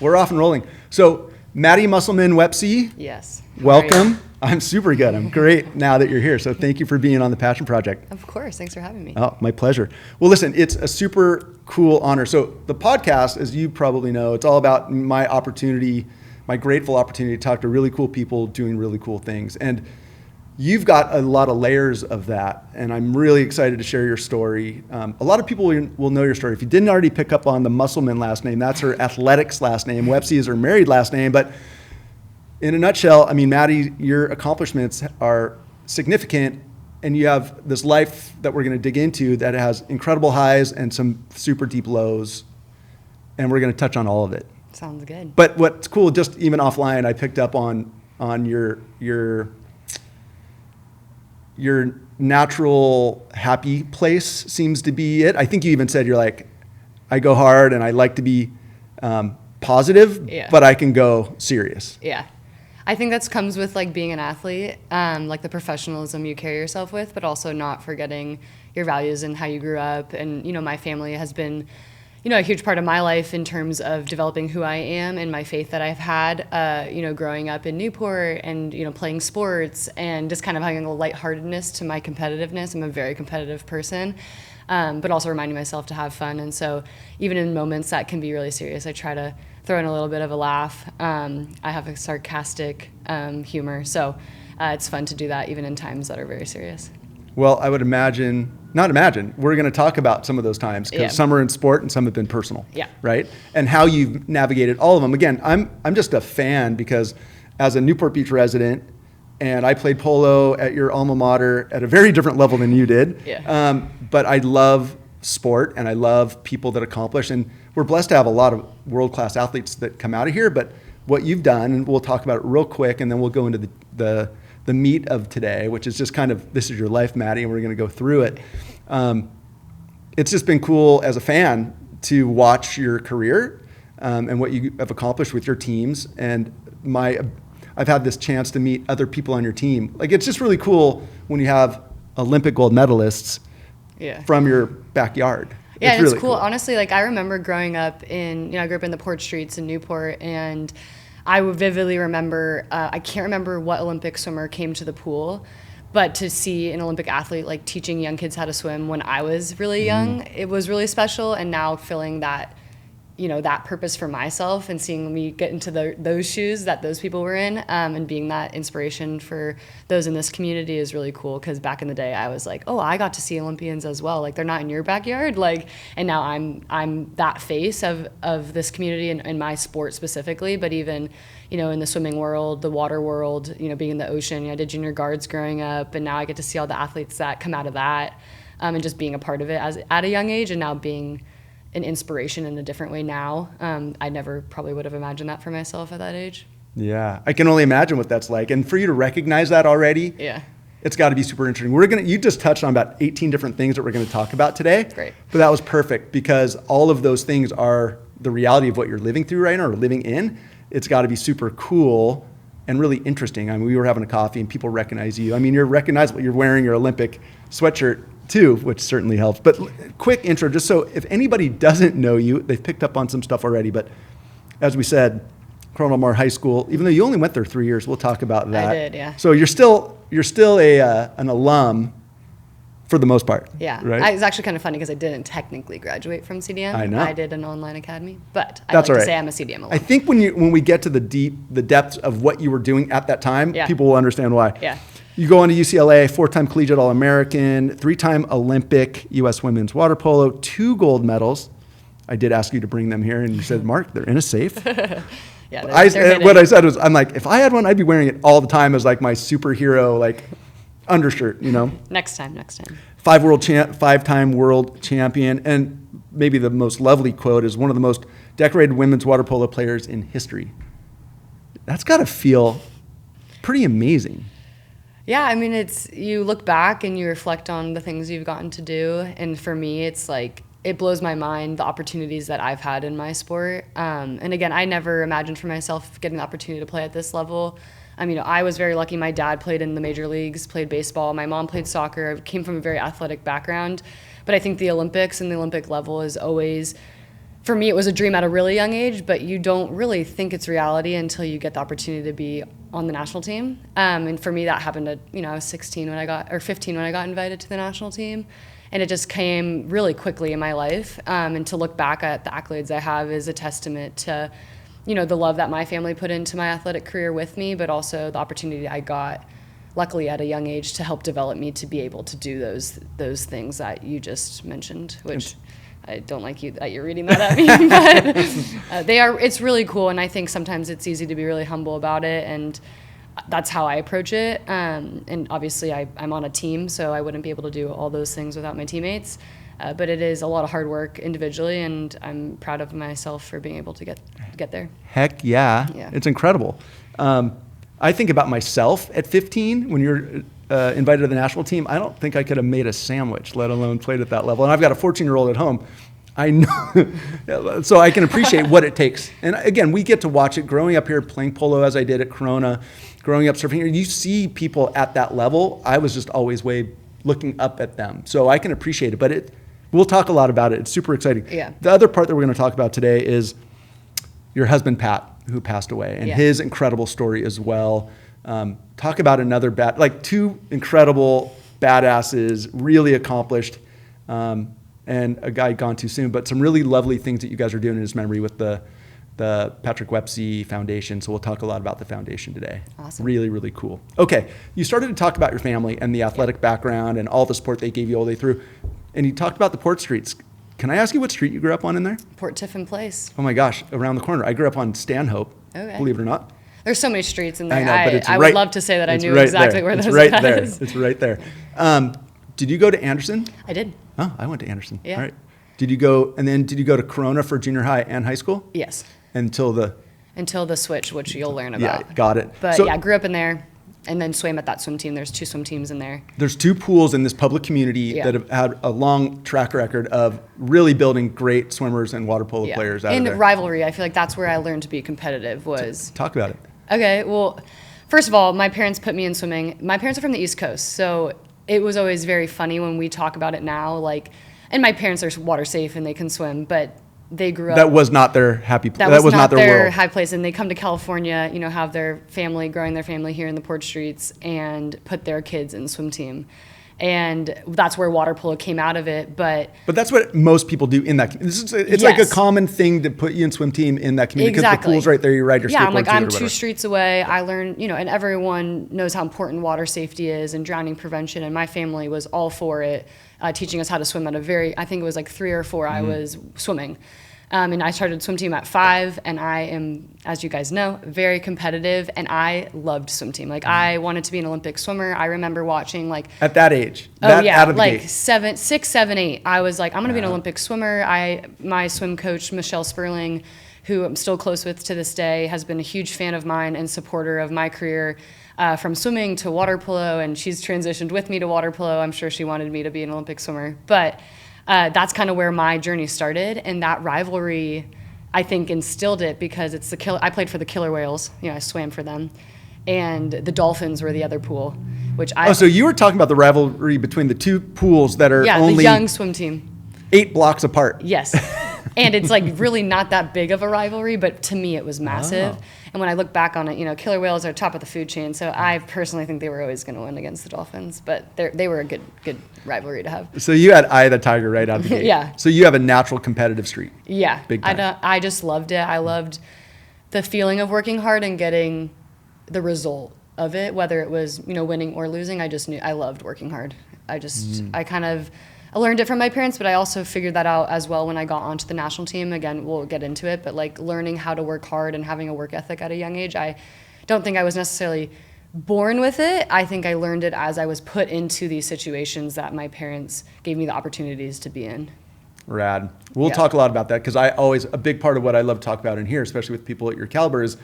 We're off and rolling. So, Maddie Musselman Woepse. Yes. Welcome. I'm super good. I'm great now that you're here. So thank you for being on the Passion Project. Of course. Thanks for having me. Oh, my pleasure. Well, listen, it's a super cool honor. So the podcast, as you probably know, it's all about my opportunity, my grateful opportunity to talk to really cool people doing really cool things. And you've got a lot of layers of that, and I'm really excited to share your story. A lot of people will know your story. If you didn't already pick up on the Musselman last name, that's her athletics last name. Wepsy is her married last name. But in a nutshell, I mean, Maddie, your accomplishments are significant, and you have this life that we're going to dig into that has incredible highs and some super deep lows, and we're going to touch on all of it. Sounds good. But what's cool, just even offline, I picked up on your natural happy place seems to be it. I think you even said you're like, I go hard and I like to be positive, but I can go serious. Yeah. I think that comes with like being an athlete, like the professionalism you carry yourself with, but also not forgetting your values and how you grew up. And, you know, my family has been, you know, a huge part of my life in terms of developing who I am and my faith that I've had, you know, growing up in Newport and, you know, playing sports and just kind of having a lightheartedness to my competitiveness. I'm a very competitive person, but also reminding myself to have fun. And so even in moments that can be really serious, I try to throw in a little bit of a laugh. I have a sarcastic humor, so it's fun to do that even in times that are very serious. Well, I would we're going to talk about some of those times because some are in sport and some have been personal, right? And how you've navigated all of them. Again, I'm just a fan because as a Newport Beach resident, and I played polo at your alma mater at a very different level than you did. But I love sport and I love people that accomplish, and we're blessed to have a lot of world-class athletes that come out of here. But what you've done, and we'll talk about it real quick, and then we'll go into the meat of today, which is just kind of, this is your life, Maddie, and we're going to go through it. It's just been cool as a fan to watch your career and what you have accomplished with your teams. And I've had this chance to meet other people on your team. Like, it's just really cool when you have Olympic gold medalists from your backyard. Yeah, it's really cool. Honestly, like I remember growing up I grew up in the Port Streets in Newport, and I would vividly remember, I can't remember what Olympic swimmer came to the pool, but to see an Olympic athlete like teaching young kids how to swim when I was really young, it was really special. And now filling that, you know, that purpose for myself and seeing me get into those shoes that those people were in, and being that inspiration for those in this community is really cool. Because back in the day, I was like, oh, I got to see Olympians as well. Like, they're not in your backyard. Like, and now I'm that face of this community and my sport specifically. But even, you know, in the swimming world, the water world, you know, being in the ocean. You know, I did junior guards growing up, and now I get to see all the athletes that come out of that, and just being a part of it at a young age, and now being an inspiration in a different way now. I never probably would have imagined that for myself at that age. Yeah, I can only imagine what that's like. And for you to recognize that already, it's got to be super interesting. You just touched on about 18 different things that we're going to talk about today. Great. But that was perfect because all of those things are the reality of what you're living through right now or living in. It's got to be super cool and really interesting. I mean, we were having a coffee and people recognize you. I mean, you're recognizable. You're wearing your Olympic sweatshirt too, which certainly helps. But quick intro, just so if anybody doesn't know you, they've picked up on some stuff already. But as we said, Corona Del Mar High School, even though you only went there 3 years, we'll talk about that. I did, yeah. So you're still an alum for the most part. Yeah, right? It's actually kind of funny because I didn't technically graduate from CDM. I know. I did an online academy, but I That's like all to right. say I'm a CDM alum. I think when we get to the depths of what you were doing at that time, people will understand why. Yeah. You go on to UCLA, 4-time collegiate All-American, 3-time Olympic U.S. women's water polo, 2 gold medals. I did ask you to bring them here, and you said, Mark, they're in a safe. What I said was, I'm like, if I had one, I'd be wearing it all the time as like my superhero like undershirt, you know? Next time. 5-time world champion, and maybe the most lovely quote is one of the most decorated women's water polo players in history. That's got to feel pretty amazing. Yeah, I mean, you look back and you reflect on the things you've gotten to do. And for me, it's like, it blows my mind, the opportunities that I've had in my sport. And again, I never imagined for myself getting the opportunity to play at this level. I mean, I was very lucky. My dad played in the major leagues, played baseball. My mom played soccer. I came from a very athletic background. But I think the Olympics and the Olympic level is always for me, it was a dream at a really young age, but you don't really think it's reality until you get the opportunity to be on the national team. And for me, that happened at, I was 15 when I got invited to the national team. And it just came really quickly in my life. And to look back at the accolades I have is a testament to, the love that my family put into my athletic career with me, but also the opportunity I got, luckily at a young age, to help develop me to be able to do those things that you just mentioned, which I don't like that you're reading that at me, but it's really cool. And I think sometimes it's easy to be really humble about it. And that's how I approach it. And obviously I'm on a team, so I wouldn't be able to do all those things without my teammates. But it is a lot of hard work individually, and I'm proud of myself for being able to get there. Heck yeah. It's incredible. I think about myself at 15 when you're invited to the national team. I don't think I could have made a sandwich, let alone played at that level. And I've got a 14-year-old at home. I know, so I can appreciate what it takes. And again, we get to watch it growing up here, playing polo as I did at Corona, growing up surfing here. You see people at that level. I was just always looking up at them. So I can appreciate it, but we'll talk a lot about it. It's super exciting. Yeah. The other part that we're going to talk about today is your husband, Pat, who passed away, and his incredible story as well. Talk about another two incredible badasses, really accomplished, and a guy gone too soon, but some really lovely things that you guys are doing in his memory with the Patrick Woepse Foundation. So we'll talk a lot about the foundation today. Awesome. Really, really cool. Okay, you started to talk about your family and the athletic background and all the support they gave you all the way through, and you talked about the Port Streets. Can I ask you what street you grew up on in there? Port Tiffin Place. Oh my gosh, around the corner. I grew up on Stanhope, believe it or not. There's so many streets in there. I know, but it's I would love to say that I knew right exactly there. where those It's right guys. there. It's right there. Did you go to Anderson? I did. Oh, I went to Anderson. Yeah. All right. Did you go to Corona for junior high and high school? Yes. Until the switch, which you'll learn about. Yeah, got it. But I grew up in there and then swam at that swim team. There's 2 swim teams in there. There's 2 pools in this public community that have had a long track record of really building great swimmers and water polo players out of there. And Rivalry, I feel like that's where I learned to be competitive was. Talk about it. Okay, well, first of all, my parents put me in swimming. My parents are from the East Coast, so it was always very funny when we talk about it now. And my parents are water safe and they can swim, but they grew up. That was not their happy place. That was not their world. high place. And they come to California, have their family, growing their family here in the Port Streets, and put their kids in the swim team. And that's where water polo came out of it. But that's what most people do in that. It's like a common thing to put you in swim team in that community because the pool's right there. You ride your skateboard. I'm 2 streets away. I learned, and everyone knows how important water safety is and drowning prevention. And my family was all for it, teaching us how to swim at I think it was 3 or 4. I was swimming. And I started swim team at 5, and I am, as you guys know, very competitive, and I loved swim team. I wanted to be an Olympic swimmer. I remember watching at that age. Out of the gate. 6, 7, 8. I was I'm going to be an Olympic swimmer. My swim coach, Michelle Sperling, who I'm still close with to this day, has been a huge fan of mine and supporter of my career. From swimming to water polo, and she's transitioned with me to water polo. I'm sure she wanted me to be an Olympic swimmer, but that's kind of where my journey started, and that rivalry, I think, instilled it because it's I played for the Killer Whales. I swam for them, and the Dolphins were the other pool, which so you were talking about the rivalry between the 2 pools that are only the young swim team, 8 blocks apart. Yes. And it's really not that big of a rivalry, but to me it was massive. Oh. And when I look back on it, Killer Whales are top of the food chain, so I personally think they were always going to win against the Dolphins. But they were a good rivalry to have. So you had Eye of the Tiger right out of the gate. Yeah. So you have a natural competitive streak. Yeah. Big time. I just loved it. I loved the feeling of working hard and getting the result of it, whether it was winning or losing. I just knew I loved working hard. I learned it from my parents, but I also figured that out as well when I got onto the national team. Again, we'll get into it, but learning how to work hard and having a work ethic at a young age, I don't think I was necessarily born with it. I think I learned it as I was put into these situations that my parents gave me the opportunities to be in. Rad. We'll talk a lot about that because a big part of what I love to talk about in here, especially with people at your caliber, is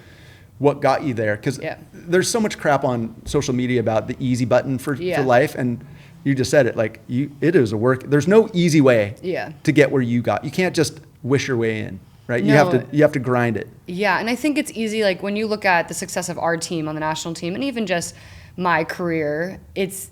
what got you there. Because there's so much crap on social media about the easy button for life, and you just said it, it is a work. There's no easy way to get where you got. You can't just wish your way in, right? No. You have to grind it. Yeah, and I think it's easy, when you look at the success of our team on the national team, and even just my career, it's,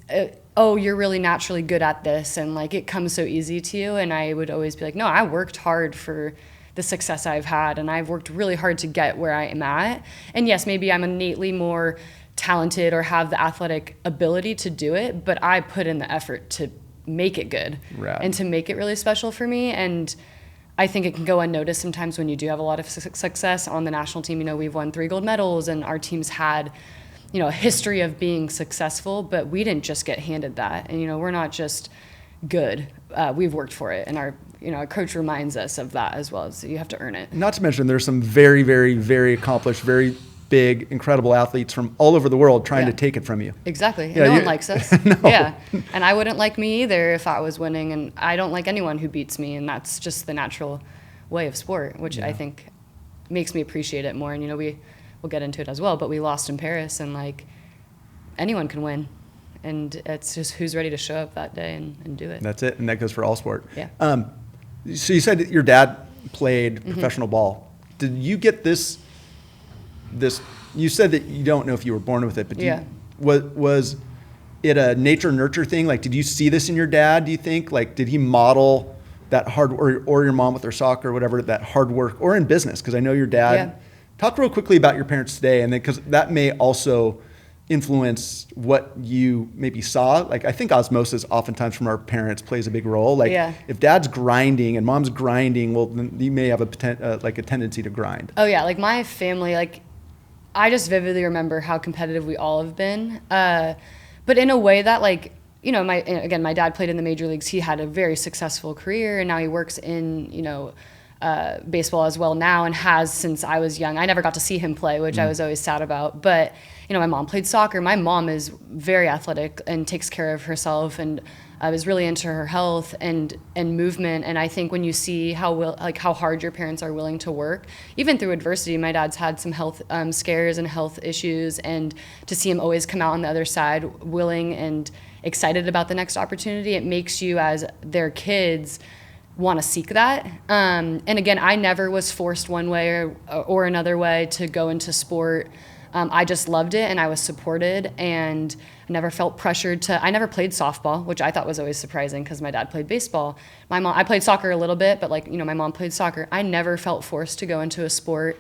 you're really naturally good at this, and it comes so easy to you. And I would always be no, I worked hard for the success I've had, and I've worked really hard to get where I am at. And yes, maybe I'm innately more talented or have the athletic ability to do it, but I put in the effort to make it good. Rad. And to make it really special for me. And I think it can go unnoticed sometimes when you do have a lot of success on the national team. You know, we've won 3 gold medals, and our team's had, you know, a history of being successful, but we didn't just get handed that. And, you know, we're not just good. We've worked for it, and our coach reminds us of that as well. So you have to earn it. Not to mention there's some very, very, very accomplished, very big, incredible athletes from all over the world trying to take it from you. Exactly. No one likes us. No. Yeah. And I wouldn't like me either if I was winning, and I don't like anyone who beats me, and that's just the natural way of sport, which I think makes me appreciate it more. And, you know, we'll get into it as well, but we lost in Paris, and like anyone can win. And it's just who's ready to show up that day and do it. That's it. And that goes for all sport. Yeah. So you said that your dad played professional ball. Did you get this, you said that you don't know if you were born with it, but was it a nature nurture thing? Like, did you see this in your dad, do you think? Like, did he model that hard, or your mom with her soccer or whatever, that hard work, or in business? Because I know your dad. Talk real quickly about your parents today, and then because that may also influence what you maybe saw. Like, I think osmosis oftentimes from our parents plays a big role. Like, if dad's grinding and mom's grinding, well, then you may have a tendency to grind. Oh yeah, like my family, like I just vividly remember how competitive we all have been, but in a way that, like, you know, my dad played in the major leagues. He had a very successful career, and now he works in, you know, baseball as well now, and has since I was young. I never got to see him play, which I was always sad about. But, you know, my mom played soccer. My mom is very athletic and takes care of herself, and is really into her health and movement. And I think when you see how hard your parents are willing to work, even through adversity, my dad's had some health scares and health issues, and to see him always come out on the other side willing and excited about the next opportunity, it makes you, as their kids, want to seek that. And again, I never was forced one way or another way to go into sport. I just loved it, and I was supported, and I never felt pressured to. I never played softball, which I thought was always surprising because my dad played baseball. My mom, I played soccer a little bit, but, like, you know, my mom played soccer. I never felt forced to go into a sport.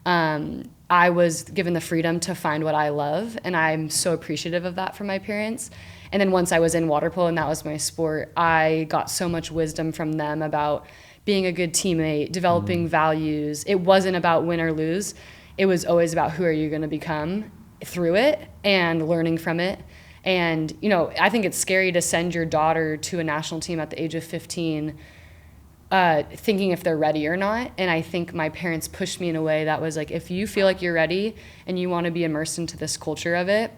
I was given the freedom to find what I love, and I'm so appreciative of that from my parents. And then once I was in water polo and that was my sport, I got so much wisdom from them about being a good teammate, developing values. It wasn't about win or lose. It was always about who are you going to become through it and learning from it. And, you know, I think it's scary to send your daughter to a national team at the age of 15 thinking if they're ready or not. And I think my parents pushed me in a way that was like, if you feel like you're ready and you want to be immersed into this culture of it,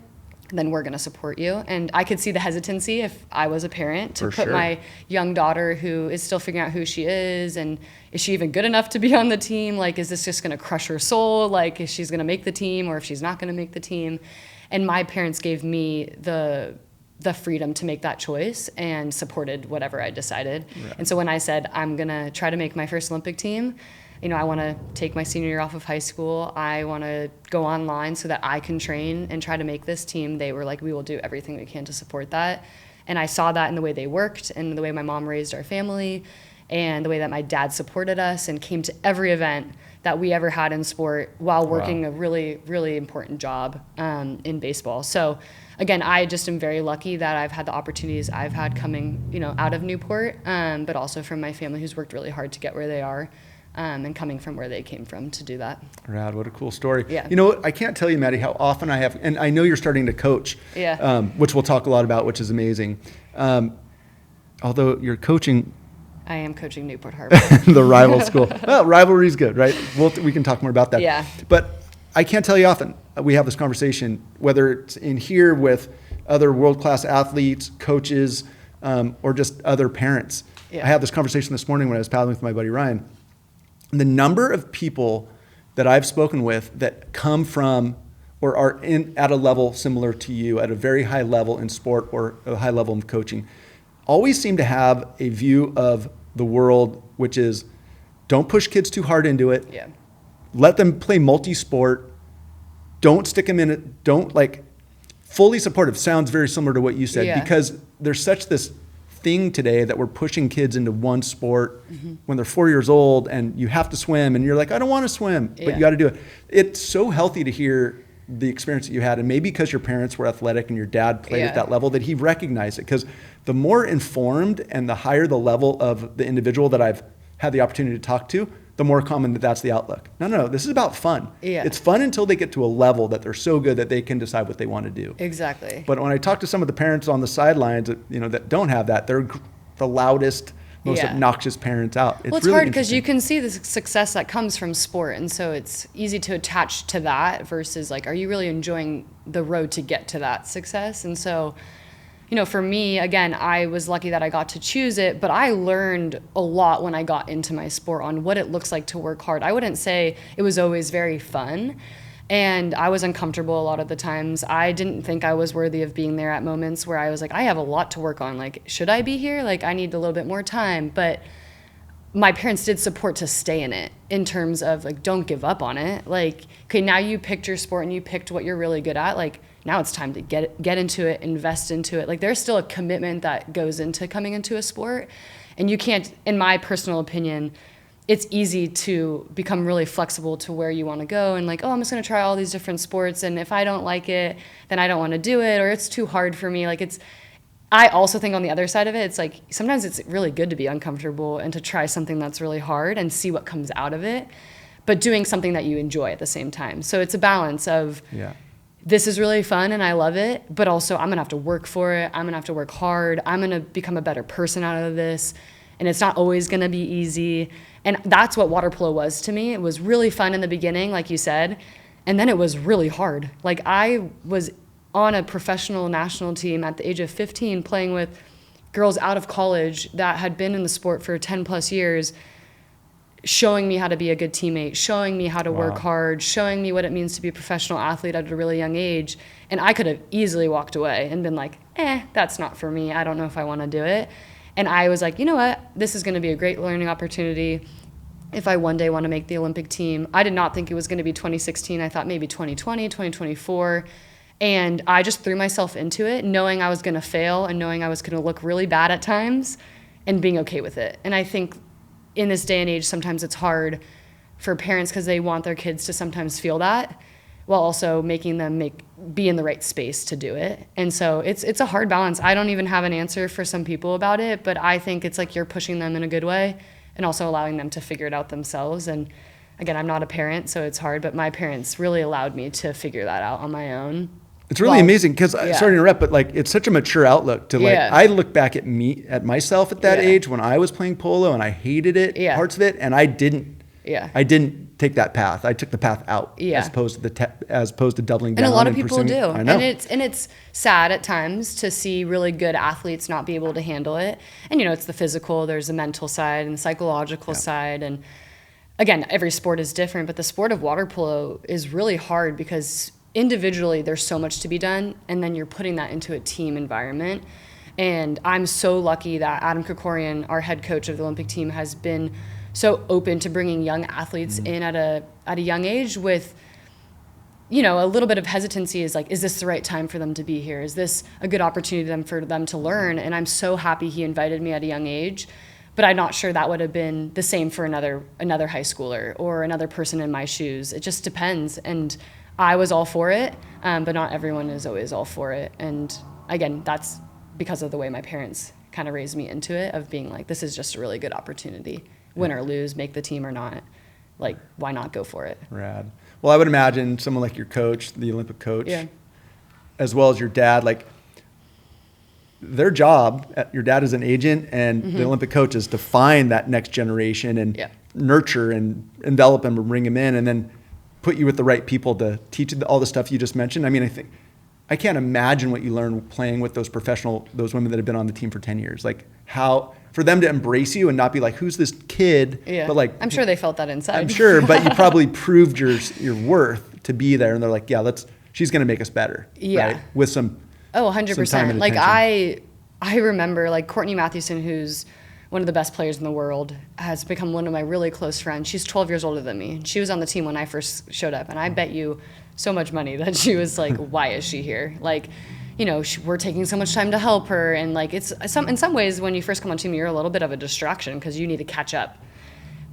then we're going to support you. And I could see the hesitancy if I was a parent to put my young daughter, who is still figuring out who she is, and is she even good enough to be on the team? Like, is this just going to crush her soul? Like, is she's going to make the team, or if she's not going to make the team? And my parents gave me the freedom to make that choice and supported whatever I decided. Right. And so when I said, I'm going to try to make my first Olympic team, you know, I want to take my senior year off of high school. I want to go online so that I can train and try to make this team. They were like, we will do everything we can to support that. And I saw that in the way they worked, and the way my mom raised our family, and the way that my dad supported us and came to every event that we ever had in sport while working a really, really important job in baseball. So again, I just am very lucky that I've had the opportunities I've had coming, you know, out of Newport, but also from my family, who's worked really hard to get where they are. And coming from where they came from to do that. Rad, what a cool story. Yeah. You know what, I can't tell you, Maddie, how often I have, and I know you're starting to coach, which we'll talk a lot about, which is amazing. Although you're coaching. I am coaching Newport Harbor. The rival school. Well, rivalry's good, right? We can talk more about that. Yeah. But I can't tell you often we have this conversation, whether it's in here with other world-class athletes, coaches, or just other parents. Yeah. I had this conversation this morning when I was paddling with my buddy Ryan. The number of people that I've spoken with that come from or are at a level similar to you, at a very high level in sport or a high level in coaching, always seem to have a view of the world, which is, don't push kids too hard into it. Yeah. Let them play multi-sport. Don't stick them in it. Don't, like, fully supportive sounds very similar to what you said, because there's such this thing today that we're pushing kids into one sport when they're 4 years old and you have to swim and you're like, I don't want to swim, but you got to do it. It's so healthy to hear the experience that you had, and maybe because your parents were athletic and your dad played at that level, that he recognized it. Because the more informed and the higher the level of the individual that I've had the opportunity to talk to, the more common that's the outlook. No, this is about fun. It's fun until they get to a level that they're so good that they can decide what they want to do. Exactly. But when I talk to some of the parents on the sidelines that, that don't have that, they're the loudest, most obnoxious parents out. It's really hard because you can see the success that comes from sport, and so it's easy to attach to that versus like, are you really enjoying the road to get to that success? And so, for me, again, I was lucky that I got to choose it, but I learned a lot when I got into my sport on what it looks like to work hard. I wouldn't say it was always very fun, and I was uncomfortable a lot of the times. I didn't think I was worthy of being there at moments where I was like, I have a lot to work on. Like, should I be here? Like, I need a little bit more time. But my parents did support to stay in it in terms of like, don't give up on it. Like, okay, now you picked your sport and you picked what you're really good at. Like, now it's time to get into it, invest into it. Like, there's still a commitment that goes into coming into a sport. And you can't, in my personal opinion, it's easy to become really flexible to where you want to go and like, oh, I'm just going to try all these different sports. And if I don't like it, then I don't want to do it, or it's too hard for me. Like, I also think on the other side of it, it's like, sometimes it's really good to be uncomfortable and to try something that's really hard and see what comes out of it, but doing something that you enjoy at the same time. So it's a balance of, this is really fun and I love it, but also I'm going to have to work for it. I'm going to have to work hard. I'm going to become a better person out of this. And it's not always going to be easy. And that's what water polo was to me. It was really fun in the beginning, like you said, and then it was really hard. Like, I was on a professional national team at the age of 15 playing with girls out of college that had been in the sport for 10 plus years, showing me how to be a good teammate, showing me how to work hard, showing me what it means to be a professional athlete at a really young age. And I could have easily walked away and been like, that's not for me. I don't know if I want to do it. And I was like, you know what? This is going to be a great learning opportunity if I one day want to make the Olympic team. I did not think it was going to be 2016. I thought maybe 2020, 2024. And I just threw myself into it, knowing I was going to fail and knowing I was going to look really bad at times and being okay with it. And I think in this day and age, sometimes it's hard for parents because they want their kids to sometimes feel that, while also making them be in the right space to do it. And so it's a hard balance. I don't even have an answer for some people about it, but I think it's like you're pushing them in a good way and also allowing them to figure it out themselves. And again, I'm not a parent, so it's hard, but my parents really allowed me to figure that out on my own. It's really amazing because, sorry to interrupt, but like, it's such a mature outlook to like, I look back at myself at that age when I was playing polo and I hated it, parts of it, and I didn't take that path. I took the path out as opposed to doubling down. And a lot of people do. I know. And it's sad at times to see really good athletes not be able to handle it. And it's the physical, there's the mental side and the psychological side. And again, every sport is different, but the sport of water polo is really hard because individually there's so much to be done, and then you're putting that into a team environment. And I'm so lucky that Adam Krikorian, our head coach of the Olympic team, has been so open to bringing young athletes in at a young age with, a little bit of hesitancy is like, is this the right time for them to be here? Is this a good opportunity for them to learn? And I'm so happy he invited me at a young age, but I'm not sure that would have been the same for another high schooler or another person in my shoes. It just depends. And I was all for it, but not everyone is always all for it. And again, that's because of the way my parents kind of raised me into it, of being like, this is just a really good opportunity. Win or lose, make the team or not, like, why not go for it? Rad. Well, I would imagine someone like your coach, the Olympic coach, as well as your dad, like, their job, your dad is an agent and the Olympic coach is to find that next generation and nurture and envelop them and bring them in and then put you with the right people to teach all the stuff you just mentioned. I mean, I can't imagine what you learned playing with those women that have been on the team for 10 years. Like, how, for them to embrace you and not be like, who's this kid? Yeah. But like, I'm sure they felt that inside. I'm sure, but you probably proved your worth to be there. And they're like, she's going to make us better. Yeah. Right? With some 100%. Like, I remember, like, Courtney Mathewson, who's one of the best players in the world, has become one of my really close friends. She's 12 years older than me. She was on the team when I first showed up, and I bet you so much money that she was like, why is she here? Like, we're taking so much time to help her. And like, in some ways, when you first come on team, you're a little bit of a distraction because you need to catch up.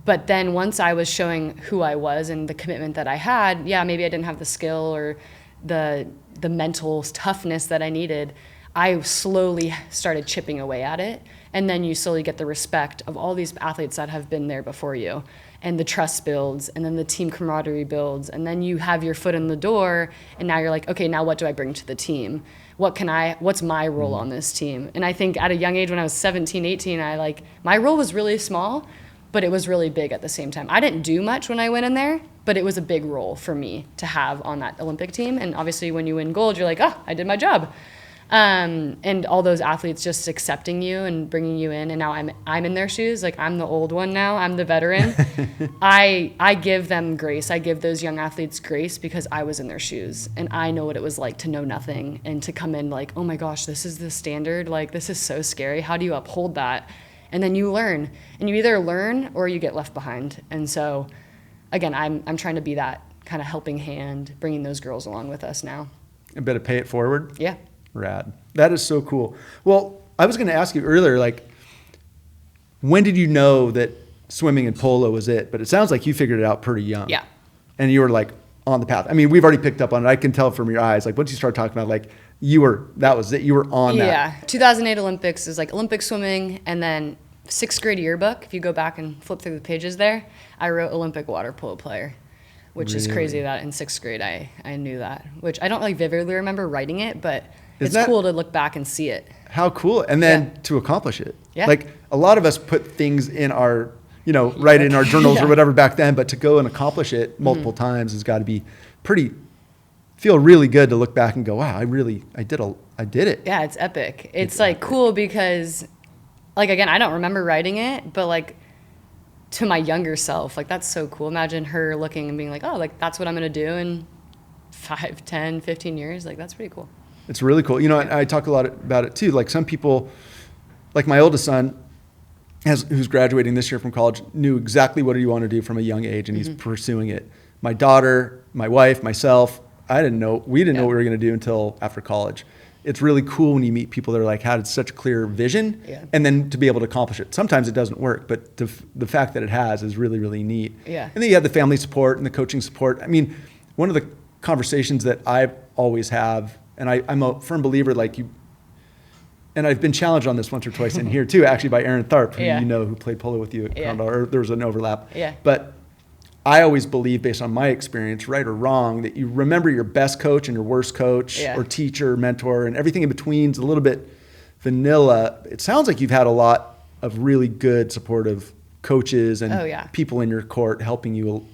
But then once I was showing who I was and the commitment that I had, maybe I didn't have the skill or the mental toughness that I needed. I slowly started chipping away at it. And then you slowly get the respect of all these athletes that have been there before you. And the trust builds, and then the team camaraderie builds. And then you have your foot in the door, and now you're like, okay, now what do I bring to the team? What's my role on this team? And I think at a young age, when I was 17, 18, my role was really small, but it was really big at the same time. I didn't do much when I went in there, but it was a big role for me to have on that Olympic team. And obviously when you win gold, you're like, oh, I did my job. And all those athletes just accepting you and bringing you in. And now I'm in their shoes. Like, I'm the old one now. I'm the veteran. I give them grace. I give those young athletes grace because I was in their shoes. And I know what it was like to know nothing and to come in like, oh my gosh, this is the standard. Like, this is so scary. How do you uphold that? And then you learn. And you either learn or you get left behind. And so, again, I'm trying to be that kind of helping hand, bringing those girls along with us now. A bit of pay it forward? Yeah. Rad. That is so cool. Well, I was going to ask you earlier, like, when did you know that swimming and polo was it? But it sounds like you figured it out pretty young. Yeah. And you were like on the path. I mean, we've already picked up on it. I can tell from your eyes. Like, once you start talking about, like, that was it. You were on that. Yeah. 2008 Olympics is like Olympic swimming, and then 6th grade yearbook. If you go back and flip through the pages there, I wrote Olympic water polo player, which is crazy that in 6th grade I knew that, which I don't like vividly remember writing it, but it's cool to look back and see it. How cool. And then to accomplish it. Yeah. Like, a lot of us put things in our, write in our journals or whatever back then, but to go and accomplish it multiple times has got to be feel really good to look back and go, wow, I did it. Yeah, it's epic. It's like epic. Cool because, like, again, I don't remember writing it, but like, to my younger self, like, that's so cool. Imagine her looking and being like, oh, like, that's what I'm going to do in 5, 10, 15 years. Like, that's pretty cool. It's really cool. I talk a lot about it too. Like, some people, like my oldest son, who's graduating this year from college, knew exactly what he wanted to do from a young age, and he's pursuing it. My daughter, my wife, myself, we didn't know what we were going to do until after college. It's really cool when you meet people that are like, had such a clear vision, and then to be able to accomplish it. Sometimes it doesn't work, but the fact that it has is really, really neat. Yeah. And then you have the family support and the coaching support. I mean, one of the conversations that I always have, and I'm a firm believer, like you, and I've been challenged on this once or twice in here too, actually, by Aaron Tharp, who who played polo with you at Condor, or there was an overlap. Yeah. But I always believe, based on my experience, right or wrong, that you remember your best coach and your worst coach or teacher, mentor, and everything in between is a little bit vanilla. It sounds like you've had a lot of really good, supportive coaches and people in your court helping you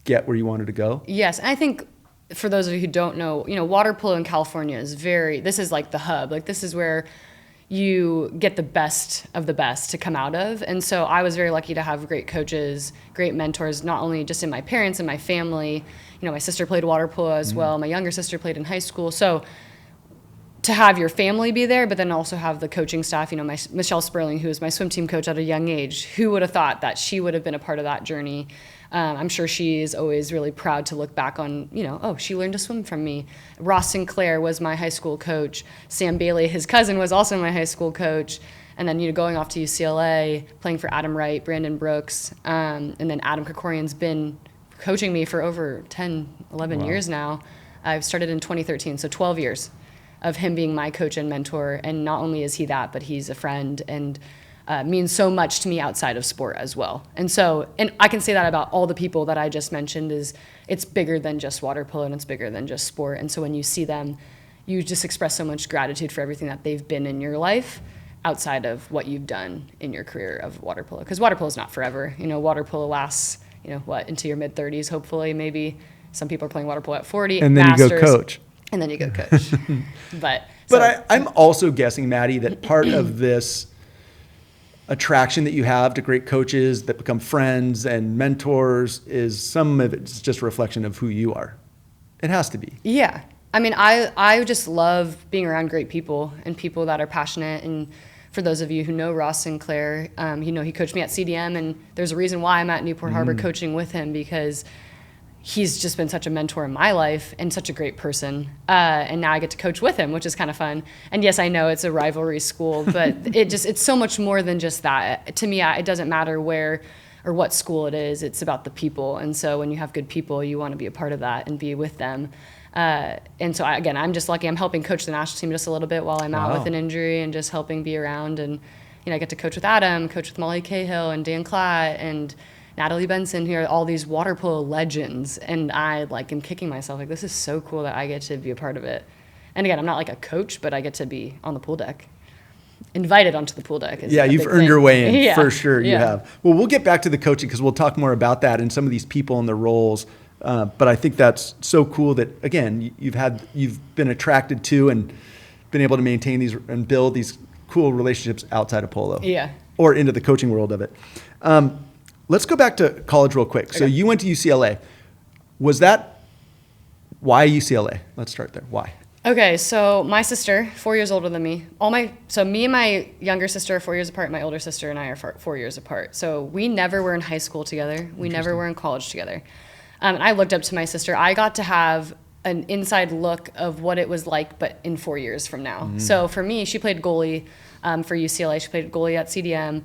get where you wanted to go. Yes, and I think, for those of you who don't know, water polo in California is this is like the hub. Like, this is where you get the best of the best to come out of. And so I was very lucky to have great coaches, great mentors, not only just in my parents and my family. My sister played water polo as well. My younger sister played in high school. So to have your family be there, but then also have the coaching staff, Michelle Sperling, who was my swim team coach at a young age, who would have thought that she would have been a part of that journey? I'm sure she is always really proud to look back on, she learned to swim from me. Ross Sinclair was my high school coach. Sam Bailey, his cousin, was also my high school coach. And then, going off to UCLA, playing for Adam Wright, Brandon Brooks. And then Adam Krikorian's been coaching me for over 10, 11 years now. I've started in 2013, so 12 years of him being my coach and mentor. And not only is he that, but he's a friend and means so much to me outside of sport as well. And I can say that about all the people that I just mentioned, is it's bigger than just water polo and it's bigger than just sport. And so when you see them, you just express so much gratitude for everything that they've been in your life outside of what you've done in your career of water polo. Because water polo is not forever. Water polo lasts, into your mid-30s, hopefully, maybe. Some people are playing water polo at 40. And then you go coach. And then you go coach. But I'm also guessing, Maddie, that part of this attraction that you have to great coaches that become friends and mentors is some of it's just a reflection of who you are. It has to be. Yeah. I mean, I just love being around great people and people that are passionate. And for those of you who know Ross Sinclair, he coached me at CDM, and there's a reason why I'm at Newport Harbor coaching with him, because he's just been such a mentor in my life and such a great person. And now I get to coach with him, which is kind of fun. And yes, I know it's a rivalry school, but it's so much more than just that. To me, it doesn't matter where or what school it is. It's about the people. And so when you have good people, you want to be a part of that and be with them. And so I'm just lucky. I'm helping coach the national team just a little bit while I'm out with an injury and just helping be around. And, I get to coach with Adam, coach with Molly Cahill and Dan Klatt and Natalie Benson, who are all these water polo legends. And I am kicking myself. This is so cool that I get to be a part of it. And again, I'm not a coach, but I get to be on the pool deck. Invited onto the pool deck. You've earned your way in for sure. You have. Well, we'll get back to the coaching because we'll talk more about that and some of these people and their roles. But I think that's so cool that, again, you've been attracted to and been able to maintain these and build these cool relationships outside of polo. Yeah. Or into the coaching world of it. Let's go back to college real quick. Okay. So you went to UCLA. Why UCLA? Let's start there. Why? Okay, so my sister, 4 years older than me. Me and my younger sister are 4 years apart. My older sister and I are 4 years apart. So we never were in high school together. We never were in college together. And I looked up to my sister. I got to have an inside look of what it was like, but in 4 years from now. Mm. So for me, she played goalie for UCLA. She played goalie at CDM.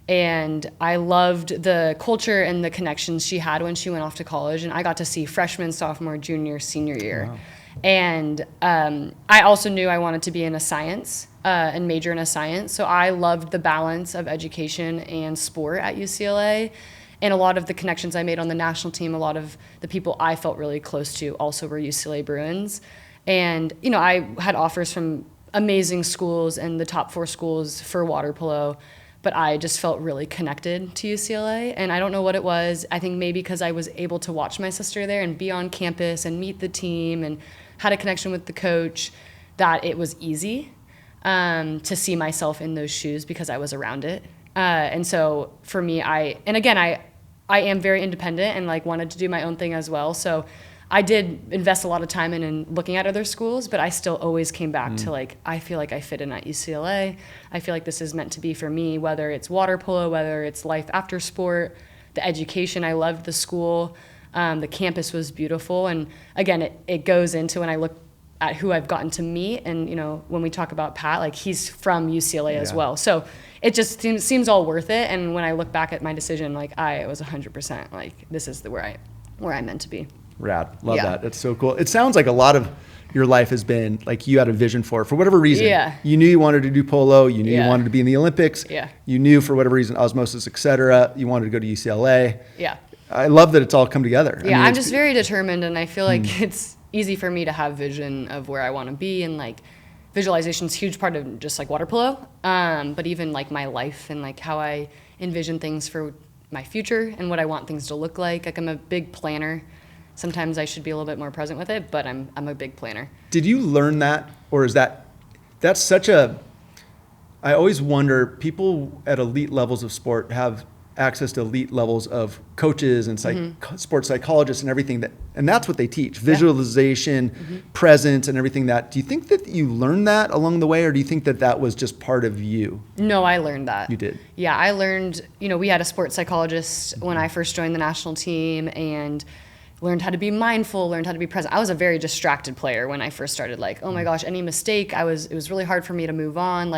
And I loved the culture and the connections she had when she went off to college. And I got to see freshman, sophomore, junior, senior year. Wow. And I also knew I wanted to be in a science and major in a science. So I loved the balance of education and sport at UCLA. And a lot of the connections I made on the national team, a lot of the people I felt really close to also were UCLA Bruins. And, I had offers from amazing schools and the top 4 schools for water polo. But I just felt really connected to UCLA. And I don't know what it was. I think maybe because I was able to watch my sister there and be on campus and meet the team and had a connection with the coach, that it was easy to see myself in those shoes because I was around it. And so for me, I am very independent and wanted to do my own thing as well. So I did invest a lot of time in looking at other schools, but I still always came back to I feel like I fit in at UCLA. I feel like this is meant to be for me, whether it's water polo, whether it's life after sport, the education. I loved the school. The campus was beautiful. And again, it goes into when I look at who I've gotten to meet. And, when we talk about Pat, he's from UCLA as well. So it just seems all worth it. And when I look back at my decision, I was 100% this is where I'm meant to be. Rad. Love that. That's so cool. It sounds like a lot of your life has been you had a vision for whatever reason. Yeah. You knew you wanted to do polo. You knew you wanted to be in the Olympics. Yeah. You knew for whatever reason, osmosis, et cetera, you wanted to go to UCLA. Yeah. I love that it's all come together. Yeah. I'm just very determined, and I feel like it's easy for me to have vision of where I want to be, and visualization is a huge part of just water polo. But even my life and how I envision things for my future and what I want things to look like. I'm a big planner. Sometimes I should be a little bit more present with it, but I'm a big planner. Did you learn that, or is that's such a, I always wonder, people at elite levels of sport have access to elite levels of coaches and sports psychologists and everything and that's what they teach, visualization, presence and everything that. Do you think that you learned that along the way, or do you think that was just part of you? No, I learned that. You did? Yeah, I learned, we had a sports psychologist when I first joined the national team, and learned how to be mindful, learned how to be present. I was a very distracted player when I first started. Oh my gosh, any mistake, it was really hard for me to move on.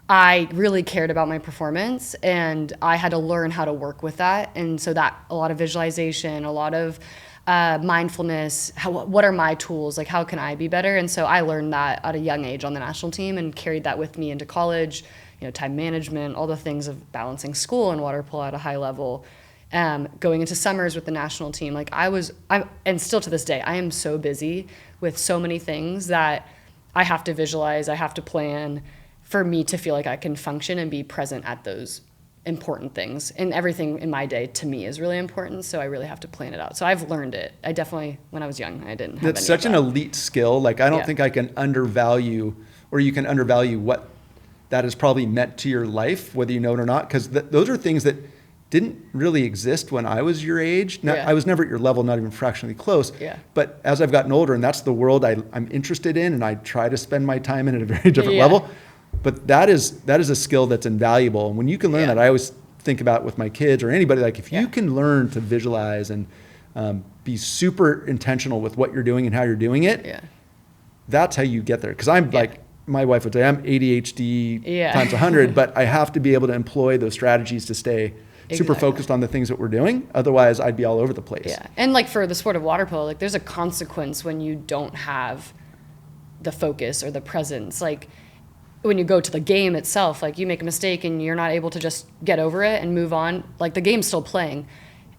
I really cared about my performance, and I had to learn how to work with that. And so that a lot of visualization, a lot of mindfulness, what are my tools? How can I be better? And so I learned that at a young age on the national team and carried that with me into college, time management, all the things of balancing school and water polo at a high level. Going into summers with the national team, and still to this day, I am so busy with so many things that I have to visualize, I have to plan for me to feel like I can function and be present at those important things. And everything in my day to me is really important, so I really have to plan it out. So I've learned it. I definitely, when I was young, I didn't have That's such an elite skill. I don't think I can undervalue, or you can undervalue what that has probably meant to your life, whether you know it or not, because those are things that didn't really exist when I was your age. I was never at your level, not even fractionally close. Yeah. But as I've gotten older, and that's the world I'm interested in, and I try to spend my time in at a very different level. But that is a skill that's invaluable. And when you can learn that, I always think about with my kids or anybody, if you can learn to visualize and be super intentional with what you're doing and how you're doing it. Yeah. That's how you get there. Because I'm like, my wife would say, I'm ADHD times 100, but I have to be able to employ those strategies to stay super focused on the things that we're doing. Otherwise, I'd be all over the place. Yeah. And like for the sport of water polo, like there's a consequence when you don't have the focus or the presence. Like when you go to the game itself, like you make a mistake and you're not able to just get over it and move on, like the game's still playing.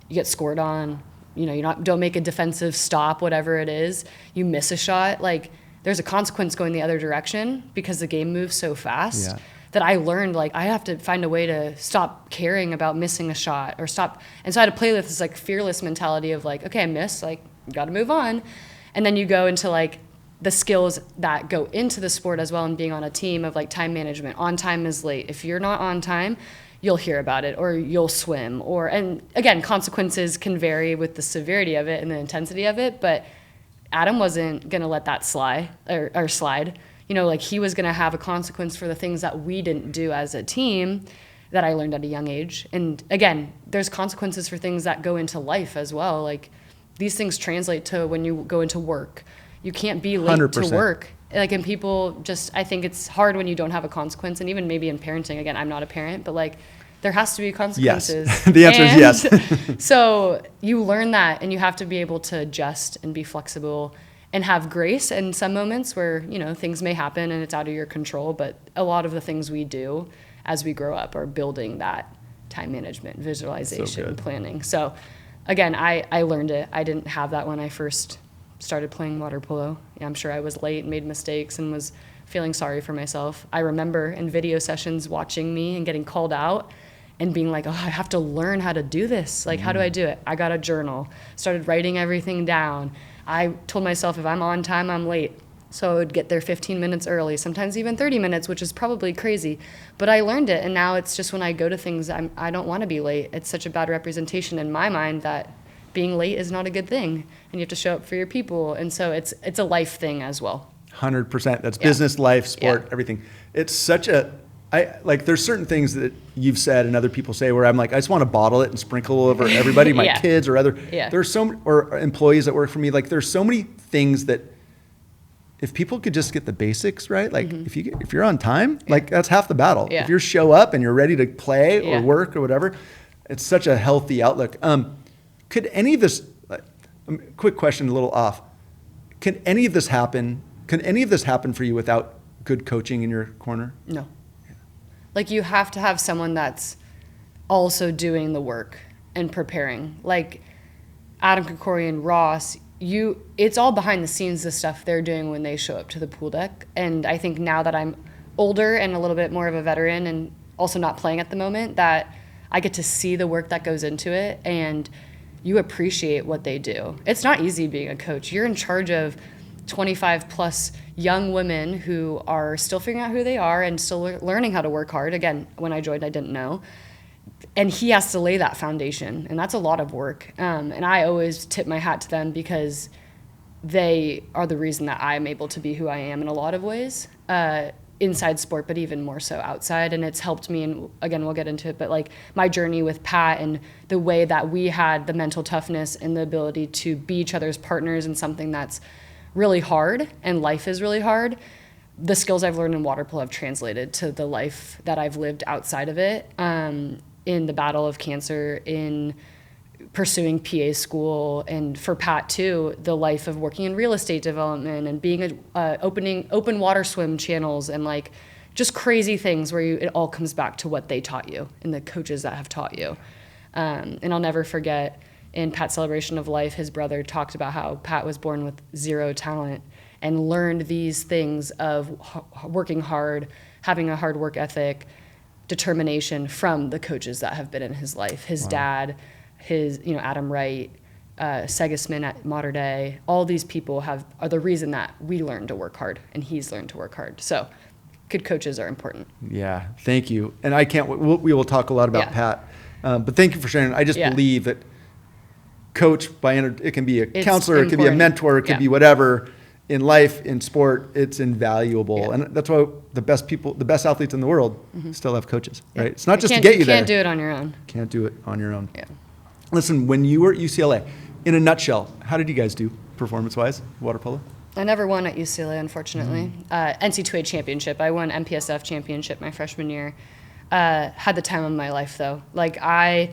You get scored on, you know, don't make a defensive stop, whatever it is. You miss a shot, like there's a consequence going the other direction because the game moves so fast that I learned, like, I have to find a way to stop caring about missing a shot or stop. And so I had to play with this like fearless mentality of like, okay, I missed, like, got to move on. And then you go into like the skills that go into the sport as well and being on a team of like time management. On time is late. If you're not on time, you'll hear about it or you'll swim and again, consequences can vary with the severity of it and the intensity of it, but Adam wasn't going to let that slide. You know, like he was going to have a consequence for the things that we didn't do as a team that I learned at a young age. And again, there's consequences for things that go into life as well. Like these things translate to when you go into work. You can't be late 100%. to work. Like, and people just, I think it's hard when you don't have a consequence. And even maybe in parenting, again, I'm not a parent, but like there has to be consequences. Yes. The answer is yes. So you learn that and you have to be able to adjust and be flexible and have grace in some moments where, you know, things may happen and it's out of your control. But a lot of the things we do as we grow up are building that time management, visualization, planning. So again, I learned it. I didn't have that when I first started playing water polo. I'm sure I was late and made mistakes and was feeling sorry for myself. I remember in video sessions watching me and getting called out and being like, oh, I have to learn how to do this. Like, how do I do it? I got a journal, started writing everything down. I told myself if I'm on time, I'm late. So I would get there 15 minutes early, sometimes even 30 minutes, which is probably crazy. But I learned it, and now it's just when I go to things, I don't want to be late. It's such a bad representation in my mind that being late is not a good thing, and you have to show up for your people. And so it's a life thing as well. 100%. That's business, life, sport, everything. It's such a, there's certain things that you've said and other people say where I'm like, I just want to bottle it and sprinkle over everybody, my kids or other, there's or employees that work for me. Like there's so many things that if people could just get the basics right, like if you're on time, like that's half the battle. If you show up and you're ready to play or work or whatever, it's such a healthy outlook. Could any of this, quick question, a little off, can any of this happen for you without good coaching in your corner? No. Like you have to have someone that's also doing the work and preparing. Like Adam Krikorian, Ross, it's all behind the scenes, the stuff they're doing when they show up to the pool deck. And I think now that I'm older and a little bit more of a veteran and also not playing at the moment, that I get to see the work that goes into it and you appreciate what they do. It's not easy being a coach. You're in charge of 25 plus young women who are still figuring out who they are and still learning how to work hard. Again, when I joined, I didn't know. And he has to lay that foundation, and that's a lot of work. And I always tip my hat to them because they are the reason that I'm able to be who I am in a lot of ways, inside sport, but even more so outside. And it's helped me, and again, we'll get into it, but like my journey with Pat and the way that we had the mental toughness and the ability to be each other's partners in something that's really hard, and life is really hard. The skills I've learned in water polo have translated to the life that I've lived outside of it, in the battle of cancer, in pursuing PA school, and for Pat too, the life of working in real estate development and being opening open water swim channels and like just crazy things where it all comes back to what they taught you and the coaches that have taught you. And I'll never forget in Pat's celebration of life, his brother talked about how Pat was born with zero talent and learned these things of working hard, having a hard work ethic, determination from the coaches that have been in his life. His dad, Adam Wright, Segisman at Mater Dei, all these people are the reason that we learned to work hard and he's learned to work hard. So good coaches are important. Yeah, thank you. And we will talk a lot about Pat, but thank you for sharing. I just believe that coach it can be a counselor, it could be a mentor, it could be whatever. In life, in sport, it's invaluable. And that's why the best athletes in the world still have coaches, right? It's not just to get you there. You can't do it on your own. Can't do it on your own. Yeah. Listen, when you were at UCLA, in a nutshell, how did you guys do performance-wise, water polo? I never won at UCLA, unfortunately. NCAA championship. I won MPSF championship my freshman year. Had the time of my life, though. Like, I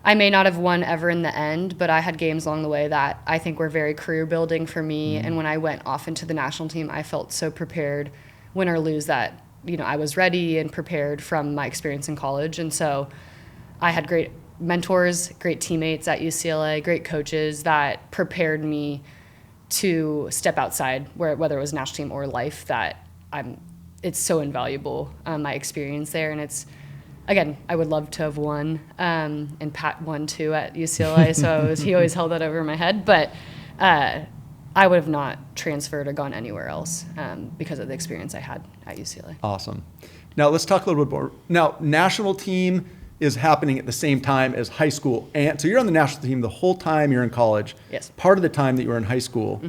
may not have won ever in the end, but I had games along the way that I think were very career building for me. And when I went off into the national team, I felt so prepared, win or lose, that, you know, I was ready and prepared from my experience in college. And so I had great mentors, great teammates at UCLA, great coaches that prepared me to step outside, whether it was national team or life, that it's so invaluable, my experience there. And it's, again, I would love to have won, and Pat won too at UCLA, so he always held that over my head. But I would have not transferred or gone anywhere else because of the experience I had at UCLA. Awesome. Now let's talk a little bit more. Now, national team is happening at the same time as high school. And so you're on the national team the whole time you're in college. Yes. Part of the time that you were in high school.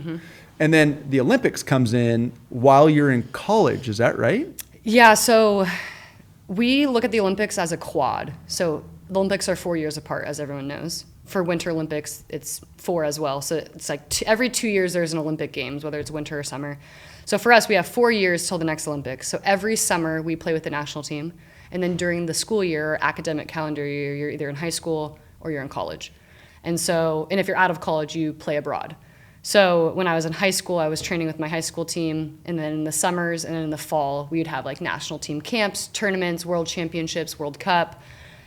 And then the Olympics comes in while you're in college. Is that right? Yeah, so we look at the Olympics as a quad. So the Olympics are 4 years apart, as everyone knows. For Winter Olympics, it's 4 as well. So it's like every 2 years there's an Olympic Games, whether it's winter or summer. So for us, we have 4 years till the next Olympics. So every summer we play with the national team. And then during the school year or academic calendar year, you're either in high school or you're in college. And if you're out of college, you play abroad. So when I was in high school, I was training with my high school team. And then in the summers and then in the fall, we'd have like national team camps, tournaments, world championships, World Cup.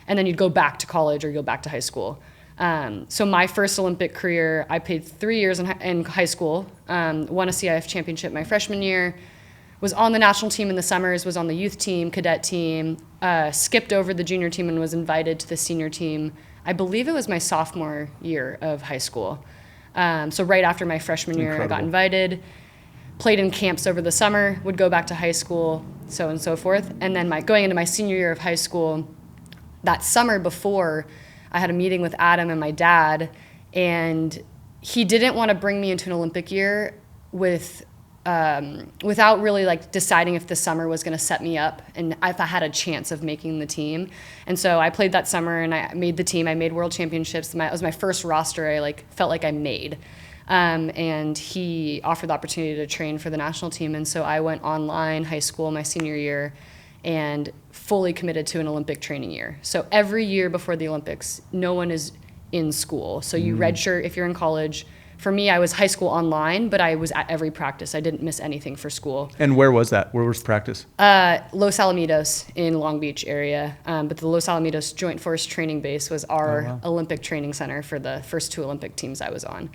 And then you'd go back to college or you go back to high school. So my first Olympic career, I played 3 years in high school, won a CIF championship my freshman year, was on the national team in the summers, was on the youth team, cadet team, skipped over the junior team and was invited to the senior team. I believe it was my sophomore year of high school. So right after my freshman year, I got invited, played in camps over the summer, would go back to high school, so on and so forth. And then going into my senior year of high school, that summer before, I had a meeting with Adam and my dad, and he didn't want to bring me into an Olympic year without really like deciding if the summer was going to set me up and if I had a chance of making the team. And so I played that summer and I made the team. I made world championships. It was my first roster I felt like I made. And he offered the opportunity to train for the national team. And so I went online high school my senior year and fully committed to an Olympic training year. So every year before the Olympics, no one is in school. So you redshirt if you're in college. For me, I was high school online, but I was at every practice. I didn't miss anything for school. And where was that? Where was practice? Los Alamitos in Long Beach area. But the Los Alamitos Joint Force Training Base was our Olympic training center for the first 2 Olympic teams I was on.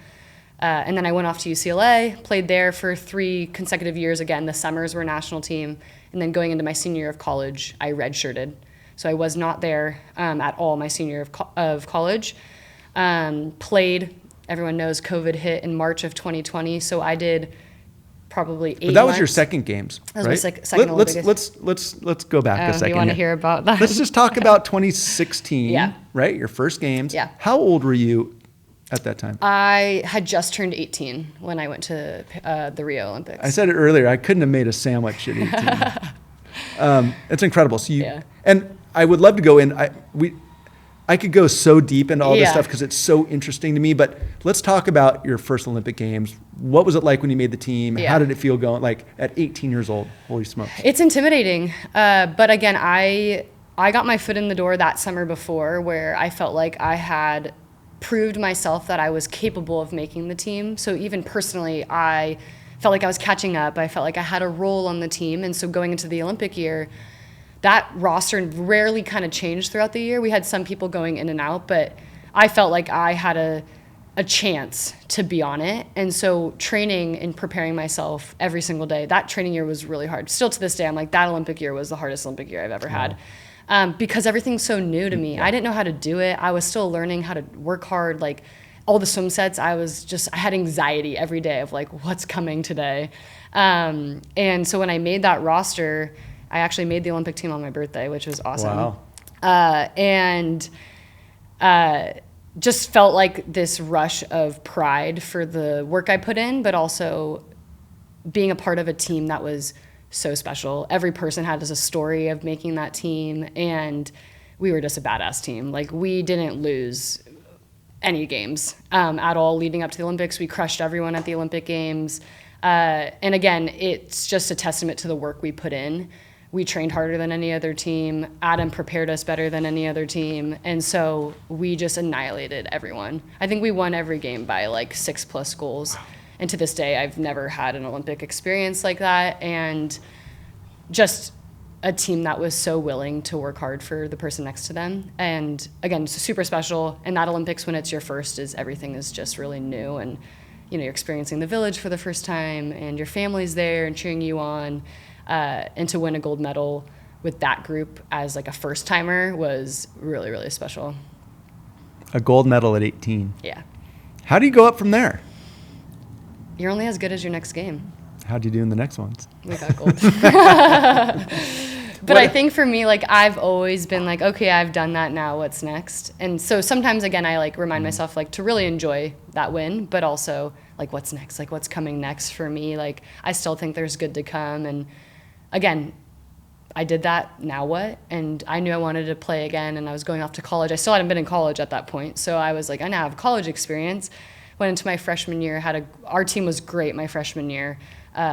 And then I went off to UCLA, played there for 3 consecutive years. Again, the summers were national team. And then going into my senior year of college, I redshirted. So I was not there at all my senior year of college. Played. Everyone knows COVID hit in March of 2020, so I did probably 8 months. But that was your second games, right? That was my second Olympics. Let's go back a second. You want to hear about that? Let's just talk about 2016, right? Your first games. Yeah. How old were you at that time? I had just turned 18 when I went to the Rio Olympics. I said it earlier. I couldn't have made a sandwich at 18. It's incredible. So and I would love to go in. I could go so deep into all this stuff because it's so interesting to me, but let's talk about your first Olympic Games. What was it like when you made the team? How did it feel going at 18 years old? Holy smokes. It's intimidating. But again, I got my foot in the door that summer before where I felt like I had proved myself that I was capable of making the team. So even personally, I felt like I was catching up. I felt like I had a role on the team. And so going into the Olympic year, that roster rarely kind of changed throughout the year. We had some people going in and out, but I felt like I had a chance to be on it. And so training and preparing myself every single day, that training year was really hard. Still to this day, I'm like, that Olympic year was the hardest Olympic year I've ever had. Because everything's so new to me. I didn't know how to do it. I was still learning how to work hard. Like all the swim sets, I had anxiety every day of like, what's coming today? And so when I made that roster, I actually made the Olympic team on my birthday, which was awesome. Wow. Just felt like this rush of pride for the work I put in, but also being a part of a team that was so special. Every person had a story of making that team, and we were just a badass team. Like, we didn't lose any games at all leading up to the Olympics. We crushed everyone at the Olympic Games. And again, it's just a testament to the work we put in. We trained harder than any other team. Adam prepared us better than any other team. And so we just annihilated everyone. I think we won every game by like 6+ goals. And to this day, I've never had an Olympic experience like that. And just a team that was so willing to work hard for the person next to them. And again, it's super special. And that Olympics, when it's your first, everything is just really new. And you're experiencing the village for the first time, and your family's there and cheering you on. And to win a gold medal with that group as like a first timer was really, really special. A gold medal at 18. Yeah. How do you go up from there? You're only as good as your next game. How'd you do in the next ones? We got gold. But I think for me, like, I've always been like, okay, I've done that, now what's next? And so sometimes, again, I like remind myself like to really enjoy that win, but also like what's next, like what's coming next for me. Like, I still think there's good to come. And again, I did that, now what? And I knew I wanted to play again, and I was going off to college. I still hadn't been in college at that point. So I was like, I now have college experience. Went into my freshman year, our team was great my freshman year.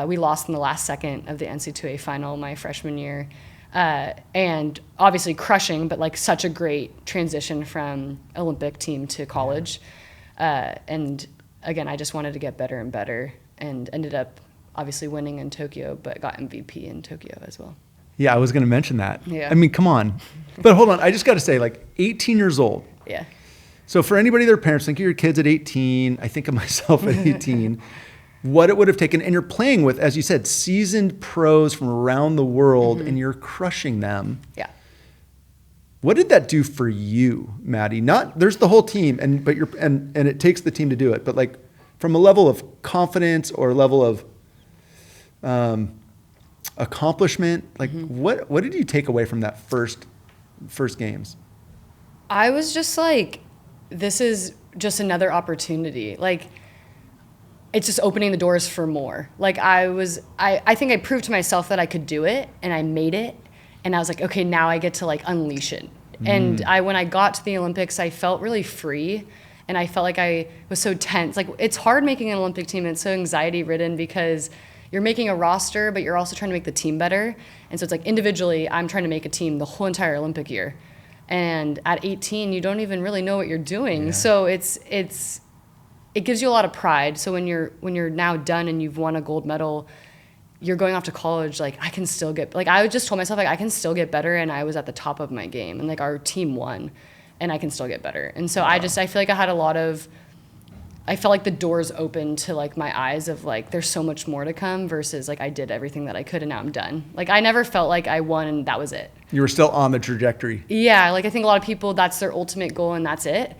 We lost in the last second of the NCAA final my freshman year. And obviously crushing, but like such a great transition from Olympic team to college. And again, I just wanted to get better and better, and ended up obviously winning in Tokyo, but got MVP in Tokyo as well. Yeah, I was going to mention that. Yeah. I mean, come on. But hold on, I just got to say, like, 18 years old. Yeah. So for anybody, their parents, think of your kids at 18. I think of myself at 18. What it would have taken, and you're playing with, as you said, seasoned pros from around the world, and you're crushing them. Yeah. What did that do for you, Maddie? There's the whole team, and it takes the team to do it. But like, from a level of confidence or a level of accomplishment, like what did you take away from that first games? I was just like, this is just another opportunity. Like, it's just opening the doors for more. Like, I think I proved to myself that I could do it, and I made it. And I was like, okay, now I get to like unleash it. And when I got to the Olympics, I felt really free, and I felt like I was so tense. Like, it's hard making an Olympic team. It's so anxiety ridden because you're making a roster, but you're also trying to make the team better. And so it's like, individually, I'm trying to make a team the whole entire Olympic year. And at 18, you don't even really know what you're doing. Yeah. So it gives you a lot of pride. So when you're now done and you've won a gold medal, you're going off to college, like, I can still get, like, I just told myself, like, I can still get better, and I was at the top of my game, and like, our team won, and I can still get better. And so I feel like I felt like the doors opened to like my eyes of like, there's so much more to come, versus like, I did everything that I could and now I'm done. Like, I never felt like I won and that was it. You were still on the trajectory. Yeah. Like, I think a lot of people, that's their ultimate goal and that's it.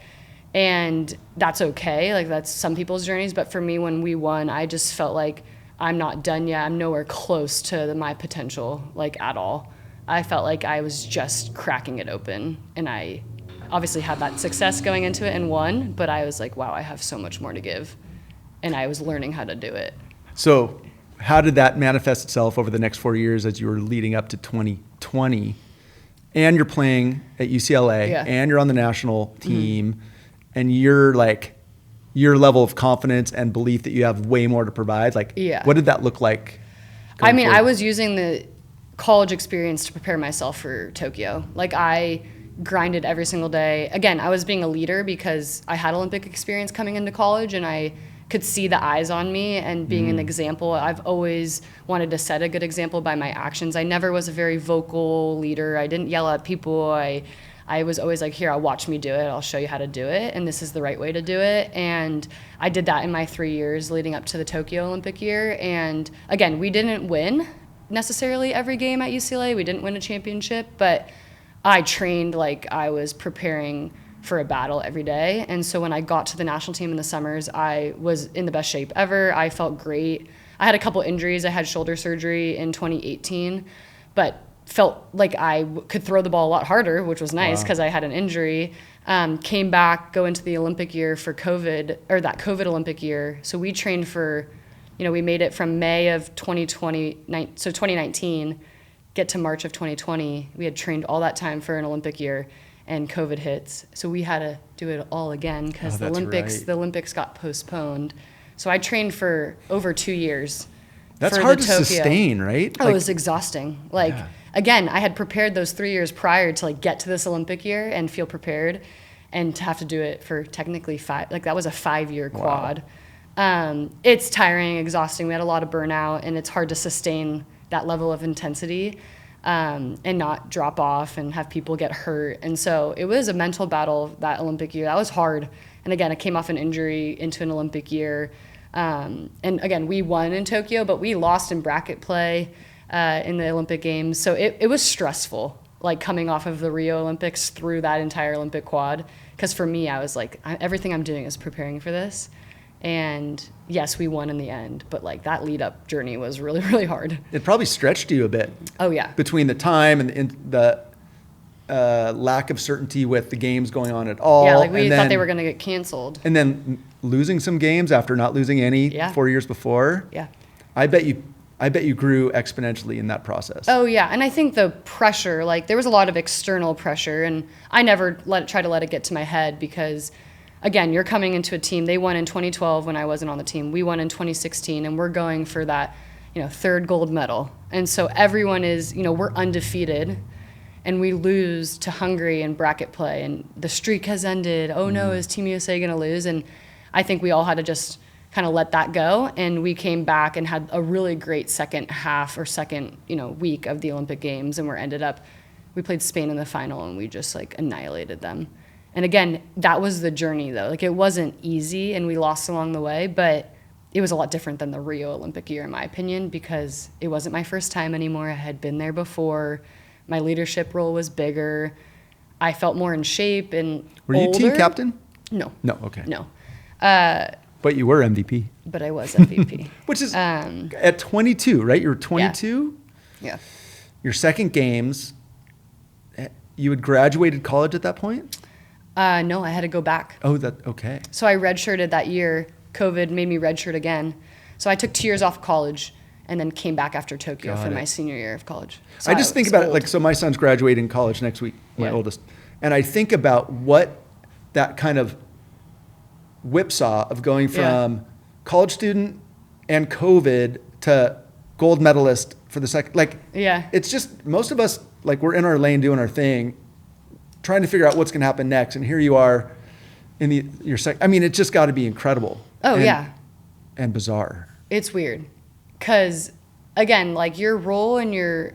And that's okay. Like, that's some people's journeys. But for me, when we won, I just felt like I'm not done yet. I'm nowhere close to my potential, like, at all. I felt like I was just cracking it open, and I obviously had that success going into it and won, but I was like, wow, I have so much more to give, and I was learning how to do it. So how did that manifest itself over the next 4 years as you were leading up to 2020, and you're playing at UCLA, and you're on the national team, and you're like, your level of confidence and belief that you have way more to provide? Like, what did that look like? I mean, forward? I was using the college experience to prepare myself for Tokyo. Like, I grinded every single day. Again, I was being a leader because I had Olympic experience coming into college, and I could see the eyes on me and being an example. I've always wanted to set a good example by my actions. I never was a very vocal leader. I didn't yell at people. I was always like, here, I'll watch me do it. I'll show you how to do it, and this is the right way to do it. And I did that in my 3 years leading up to the Tokyo Olympic year. And again, we didn't win necessarily every game at UCLA. We didn't win a championship, but I trained like I was preparing for a battle every day. And so when I got to the national team in the summers, I was in the best shape ever. I felt great. I had a couple injuries. I had shoulder surgery in 2018, but felt like I could throw the ball a lot harder, which was nice because I had an injury. Came back, go into the Olympic year for COVID, or that COVID Olympic year. So we trained for, we made it from May of 2019, get to March of 2020. We had trained all that time for an Olympic year, and COVID hits. So we had to do it all again because the right. Olympics got postponed. So I trained for over 2 years. That's hard to sustain, right? Oh, it was exhausting. Again, I had prepared those 3 years prior to like get to this Olympic year and feel prepared, and to have to do it for technically 5, like that was a 5-year quad. Wow. It's tiring, exhausting. We had a lot of burnout, and it's hard to sustain that level of intensity and not drop off and have people get hurt. And so it was a mental battle that Olympic year. That was hard. And again, I came off an injury into an Olympic year. And again, we won in Tokyo, but we lost in bracket play in the Olympic Games. So it was stressful, like coming off of the Rio Olympics through that entire Olympic quad. Because for me, I was like, everything I'm doing is preparing for this. And yes, we won in the end, but like that lead up journey was really, really hard. It probably stretched you a bit. Oh yeah. Between the time and the lack of certainty with the games going on at all. Yeah, like we thought they were going to get canceled. And then losing some games after not losing any 4 years before. Yeah. I bet you grew exponentially in that process. Oh yeah, and I think the pressure, like there was a lot of external pressure, and I never try to let it get to my head because, again, you're coming into a team. They won in 2012 when I wasn't on the team. We won in 2016, and we're going for that, third gold medal. And so everyone is, we're undefeated, and we lose to Hungary in bracket play, and the streak has ended. Oh no, is Team USA going to lose? And I think we all had to just kind of let that go, and we came back and had a really great second half or second, week of the Olympic Games, and we played Spain in the final, and we just like annihilated them. And again, that was the journey though. Like it wasn't easy, and we lost along the way, but it was a lot different than the Rio Olympic year in my opinion, because it wasn't my first time anymore. I had been there before. My leadership role was bigger. I felt more in shape and Were you team captain? No. No, okay. No. But you were MVP. But I was MVP. Which is at 22, right? You were 22? Yeah. Your second games, you had graduated college at that point? No, I had to go back. Oh, okay. So I redshirted that year. COVID made me redshirt again. So I took 2 years off college and then came back after Tokyo for my senior year of college. So I just think about it, like, so my son's graduating college next week, my oldest. And I think about what that kind of whipsaw of going from college student and COVID to gold medalist for the second, like, it's just, most of us, like, we're in our lane doing our thing, trying to figure out what's going to happen next. And here you are in your second, I mean, it's just got to be incredible. Oh, And bizarre. It's weird. Because, again, like, your role and your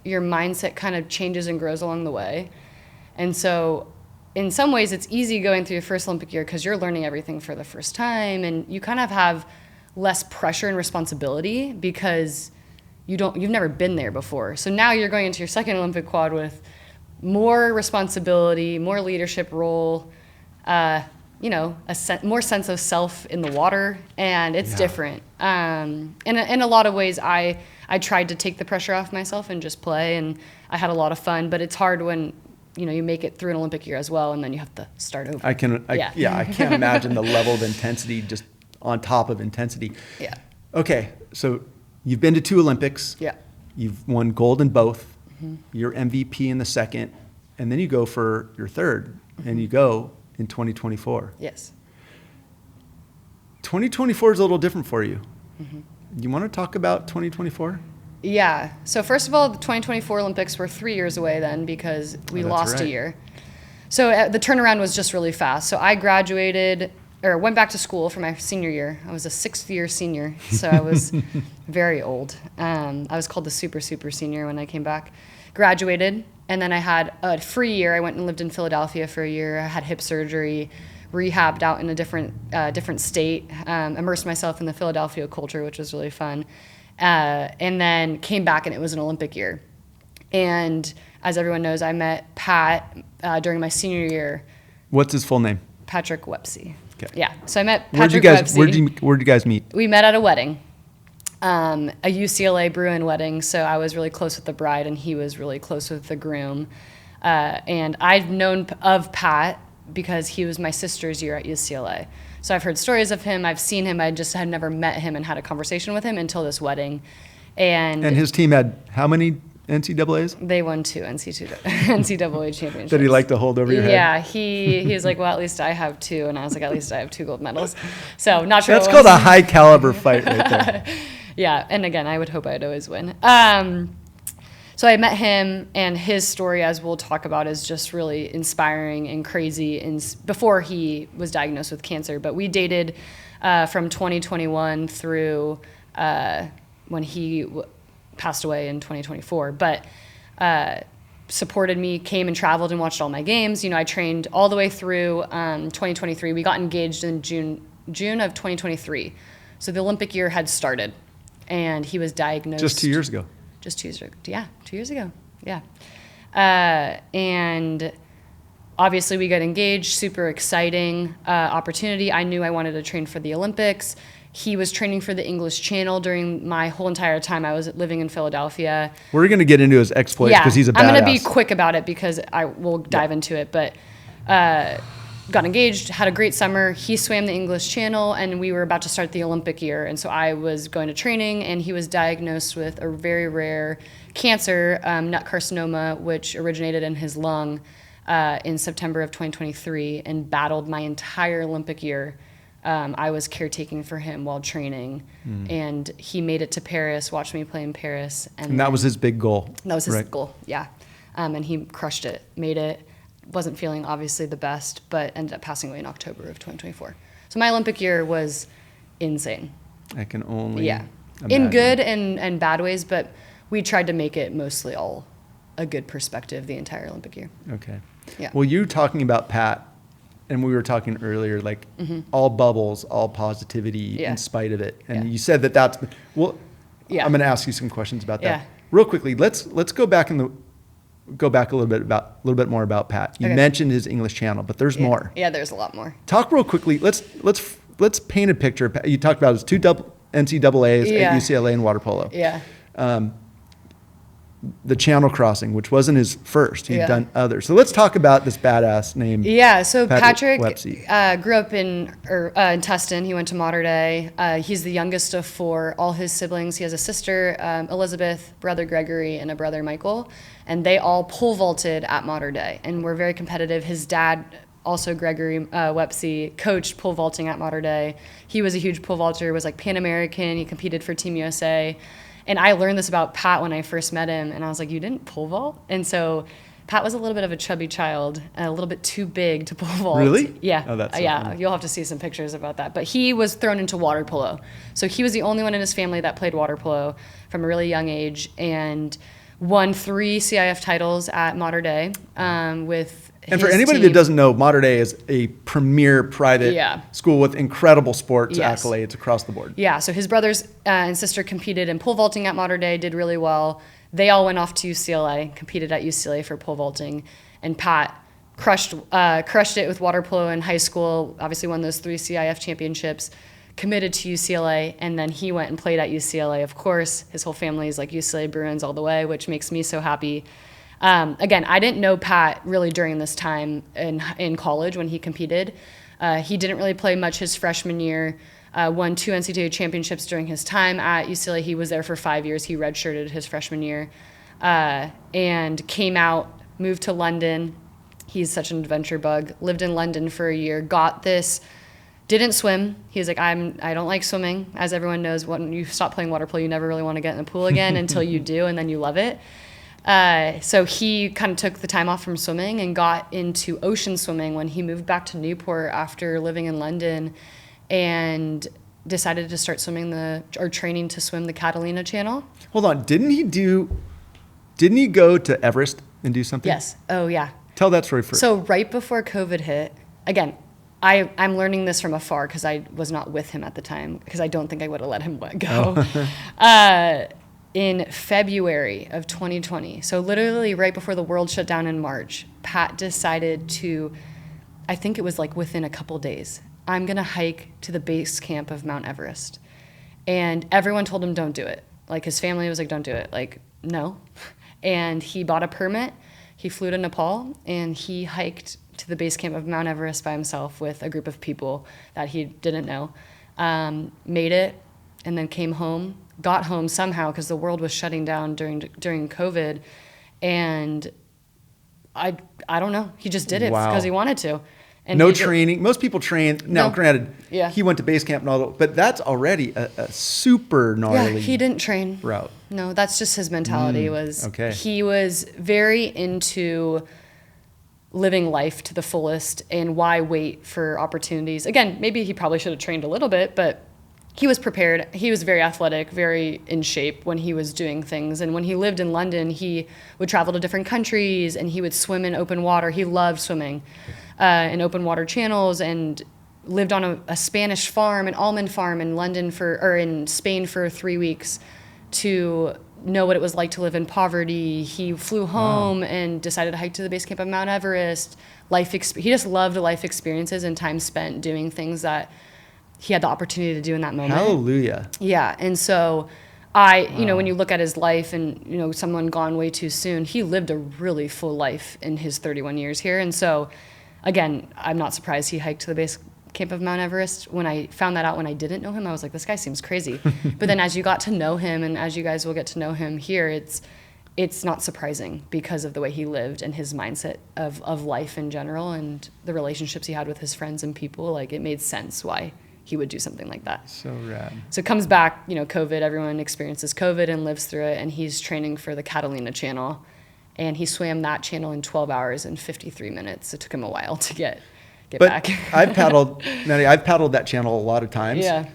mindset kind of changes and grows along the way. And so in some ways it's easy going through your first Olympic year because you're learning everything for the first time, and you kind of have less pressure and responsibility because you've never been there before. So now you're going into your second Olympic quad with more responsibility, more leadership role, more sense of self in the water, and it's different. In a lot of ways, I tried to take the pressure off myself and just play, and I had a lot of fun. But it's hard when you make it through an Olympic year as well, and then you have to start over. I can't imagine the level of intensity just on top of intensity. Yeah. Okay, so you've been to 2 Olympics. Yeah. You've won gold in both. Mm-hmm. You're MVP in the second, and then you go for your third, and you go in 2024. Yes. 2024 is a little different for you. Mm-hmm. You want to talk about 2024? Yeah. So first of all, the 2024 Olympics were 3 years away then because we lost a year. So the turnaround was just really fast. So I went back to school for my senior year. I was a 6th year senior, so I was very old. I was called the super senior when I came back. Graduated, and then I had a free year. I went and lived in Philadelphia for a year. I had hip surgery, rehabbed out in a different state, immersed myself in the Philadelphia culture, which was really fun. And then came back, and it was an Olympic year. And as everyone knows, I met Pat during my senior year. What's his full name? Patrick Woepse. Okay. Yeah. So I met Patrick Woepse. Where'd you guys meet? We met at a wedding, a UCLA Bruin wedding. So I was really close with the bride, and he was really close with the groom. And I've known of Pat because he was my sister's year at UCLA. So I've heard stories of him. I've seen him. I just had never met him and had a conversation with him until this wedding. And his team had how many NCAAs? They won 2 NCAA championships. That he liked to hold over your head? Yeah, he was like, well, at least I have 2. And I was like, at least I have 2 gold medals. So not sure. That's called a high caliber fight right there. Yeah, and again, I would hope I'd always win. So I met him, and his story, as we'll talk about, is just really inspiring and crazy before he was diagnosed with cancer. But we dated from 2021 through when he passed away in 2024. But supported me, came and traveled and watched all my games. You know, I trained all the way through 2023. We got engaged in June of 2023. So the Olympic year had started, and he was diagnosed. Just 2 years ago. Just 2 years ago. Yeah, 2 years ago. Yeah. And obviously we got engaged, super exciting opportunity. I knew I wanted to train for the Olympics. He was training for the English Channel during my whole entire time I was living in Philadelphia. We're going to get into his exploits because he's a badass. I'm going to be quick about it because I will dive into it. But got engaged, had a great summer. He swam the English Channel, and we were about to start the Olympic year. And so I was going to training, and he was diagnosed with a very rare cancer, NUT Carcinoma, which originated in his lung in September of 2023 and battled my entire Olympic year. I was caretaking for him while training, and he made it to Paris, watched me play in Paris. And that was his big goal. That was his goal, yeah. And he crushed it, made it. Wasn't feeling obviously the best, but ended up passing away in October of 2024. So my Olympic year was insane. I can only imagine. In good and bad ways, but we tried to make it mostly all a good perspective the entire Olympic year. Okay. Yeah. Well, you talking about Pat, and we were talking earlier, like all bubbles, all positivity in spite of it. And you said that's, well, I'm going to ask you some questions about that. Real quickly, let's go back a little bit more about Pat. You mentioned his English Channel, but there's more. Yeah, there's a lot more. Talk real quickly. Let's paint a picture. You talked about his 2 NCAAs at UCLA and water polo. Yeah. The Channel crossing, which wasn't his first. He'd done others. So let's talk about this badass named so Patrick Woepse. grew up in Tustin. He went to Mater Dei. He's the youngest of 4. All his siblings, he has a sister, Elizabeth, brother Gregory, and a brother Michael. And they all pole vaulted at Mater Dei and were very competitive. His dad, also Gregory Wepsy, coached pole vaulting at Mater Dei. He was a huge pole vaulter, was like Pan-American. He competed for Team USA. And I learned this about Pat when I first met him, and I was like, you didn't pole vault? And so Pat was a little bit of a chubby child, a little bit too big to pole vault. Really? Yeah. Oh, that's so funny. You'll have to see some pictures about that. But he was thrown into water polo. So he was the only one in his family that played water polo from a really young age and won 3 CIF titles at Mater Dei with And for anybody that doesn't know, Mater Dei is a premier private school with incredible sports accolades across the board. Yeah, so his brothers and sister competed in pole vaulting at Mater Dei, did really well. They all went off to UCLA, competed at UCLA for pole vaulting, and Pat crushed it with water polo in high school, obviously won those 3 CIF championships, committed to UCLA, and then he went and played at UCLA. Of course, his whole family is like UCLA Bruins all the way, which makes me so happy. Again, I didn't know Pat really during this time in college when he competed. He didn't really play much his freshman year, won 2 NCAA championships during his time at UCLA. He was there for 5 years. He redshirted his freshman year and came out, moved to London. He's such an adventure bug. Lived in London for a year, got this, didn't swim. He was like, I don't like swimming. As everyone knows, when you stop playing water polo, you never really want to get in the pool again until you do, and then you love it. So he kind of took the time off from swimming and got into ocean swimming when he moved back to Newport after living in London and decided to start training to swim the Catalina Channel. Hold on. Didn't he go to Everest and do something? Yes. Oh, yeah. Tell that story first. So right before COVID hit, again, I'm learning this from afar because I was not with him at the time because I don't think I would have let him go. In February of 2020, so literally right before the world shut down in March, Pat decided to, I think it was like within a couple days, I'm going to hike to the base camp of Mount Everest. And everyone told him, don't do it. Like his family was like, don't do it. Like, no. And he bought a permit. He flew to Nepal and he hiked to the base camp of Mount Everest by himself with a group of people that he didn't know. Made it and then came home, got home somehow because the world was shutting down during COVID. And I don't know. He just did it because he wanted to. And no training. Most people train. Now, granted, yeah. he went to base camp and all that, but that's already a super gnarly. Yeah, he didn't train. Route. No, that's just his mentality. He was very into living life to the fullest, and why wait for opportunities? Again, maybe he probably should have trained a little bit, but he was prepared. He was very athletic, very in shape when he was doing things. And when he lived in London, he would travel to different countries and he would swim in open water. He loved swimming in open water channels, and lived on a Spanish farm, an almond farm in in Spain for 3 weeks to know what it was like to live in poverty. He flew home and decided to hike to the base camp of Mount Everest. He just loved life experiences and time spent doing things that he had the opportunity to do in that moment. Hallelujah. Yeah. And so when you look at his life and, someone gone way too soon, he lived a really full life in his 31 years here. And so, again, I'm not surprised he hiked to the base camp of Mount Everest. When I found that out when I didn't know him, I was like, this guy seems crazy. But then as you got to know him, and as you guys will get to know him here, it's not surprising because of the way he lived and his mindset of life in general and the relationships he had with his friends and people. Like, it made sense why he would do something like that. So rad. So it comes back, COVID, everyone experiences COVID and lives through it, and he's training for the Catalina Channel, and he swam that channel in 12 hours and 53 minutes. It took him a while to get back. I've paddled that channel a lot of times. Yeah.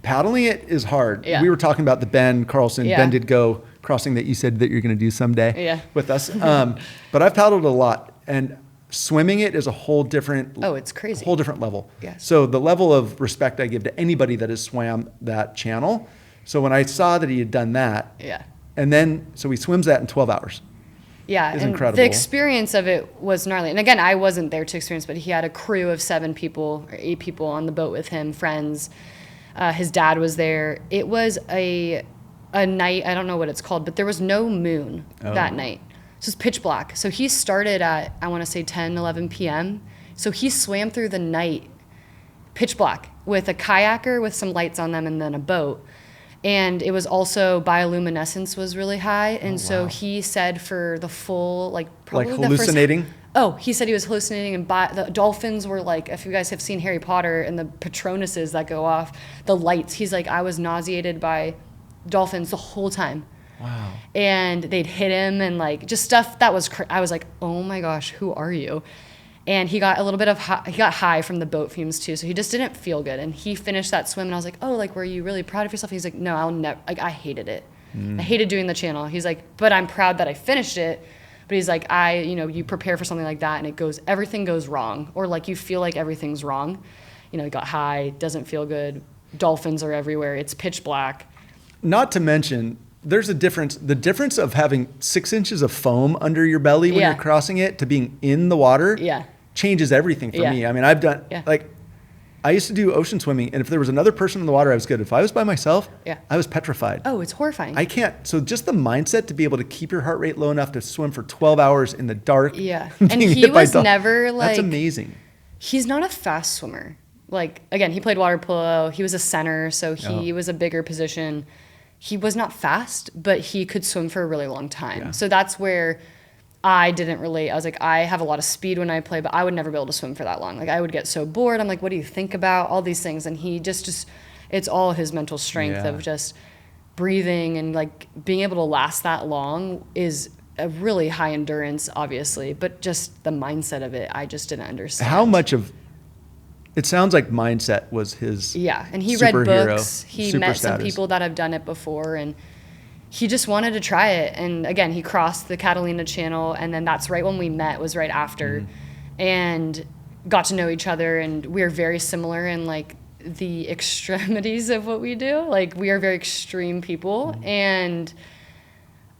Paddling it is hard. Yeah. We were talking about the Ben Carlson, Ben did go crossing that you said that you're going to do someday with us. But I've paddled a lot, and swimming it is a whole different. Oh, it's crazy. Whole different level. Yeah. So the level of respect I give to anybody that has swam that channel. So when I saw that he had done that, and then so he swims that in 12 hours. Yeah, and incredible. The experience of it was gnarly. And again, I wasn't there to experience, but he had a crew of 7 people or 8 people on the boat with him, friends. His dad was there. It was a night, I don't know what it's called, but there was no moon that night. So it's pitch black. So he started at, I want to say 10, 11 p.m. So he swam through the night, pitch black, with a kayaker with some lights on them and then a boat. And it was also bioluminescence was really high. And so he said for the full, probably like hallucinating? He said he was hallucinating, and the dolphins were like, if you guys have seen Harry Potter and the Patronuses that go off, the lights, he's like, I was nauseated by dolphins the whole time. Wow. And they'd hit him and just stuff that was, I was like, oh my gosh, who are you? And he got a little bit he got high from the boat fumes too. So he just didn't feel good. And he finished that swim and I was like, oh, were you really proud of yourself? He's like, no, I'll never, I hated it. I hated doing the channel. He's like, but I'm proud that I finished it. But he's like, you prepare for something like that and everything goes wrong. Or you feel like everything's wrong. He got high, doesn't feel good. Dolphins are everywhere. It's pitch black. Not to mention, there's a difference. The difference of having 6 inches of foam under your belly when you're crossing it to being in the water changes everything for me. I mean, I've done, I used to do ocean swimming, and if there was another person in the water, I was good. If I was by myself, I was petrified. Oh, it's horrifying. I can't. So just the mindset to be able to keep your heart rate low enough to swim for 12 hours in the dark. Yeah. And he was never that's amazing. He's not a fast swimmer. Again, he played water polo. He was a center, so he was a bigger position. He was not fast, but he could swim for a really long time. Yeah. So that's where I didn't relate. I was like, I have a lot of speed when I play, but I would never be able to swim for that long. I would get so bored. I'm like, what do you think about? All these things. And he just it's all his mental strength of just breathing and being able to last that long is a really high endurance, obviously, but just the mindset of it, I just didn't understand. How much of it sounds like mindset was his and he read books. He met some people that have done it before, and he just wanted to try it. And again, he crossed the Catalina Channel, and then that's right when we met, was right after, and got to know each other. And we're very similar in the extremities of what we do. We are very extreme people. And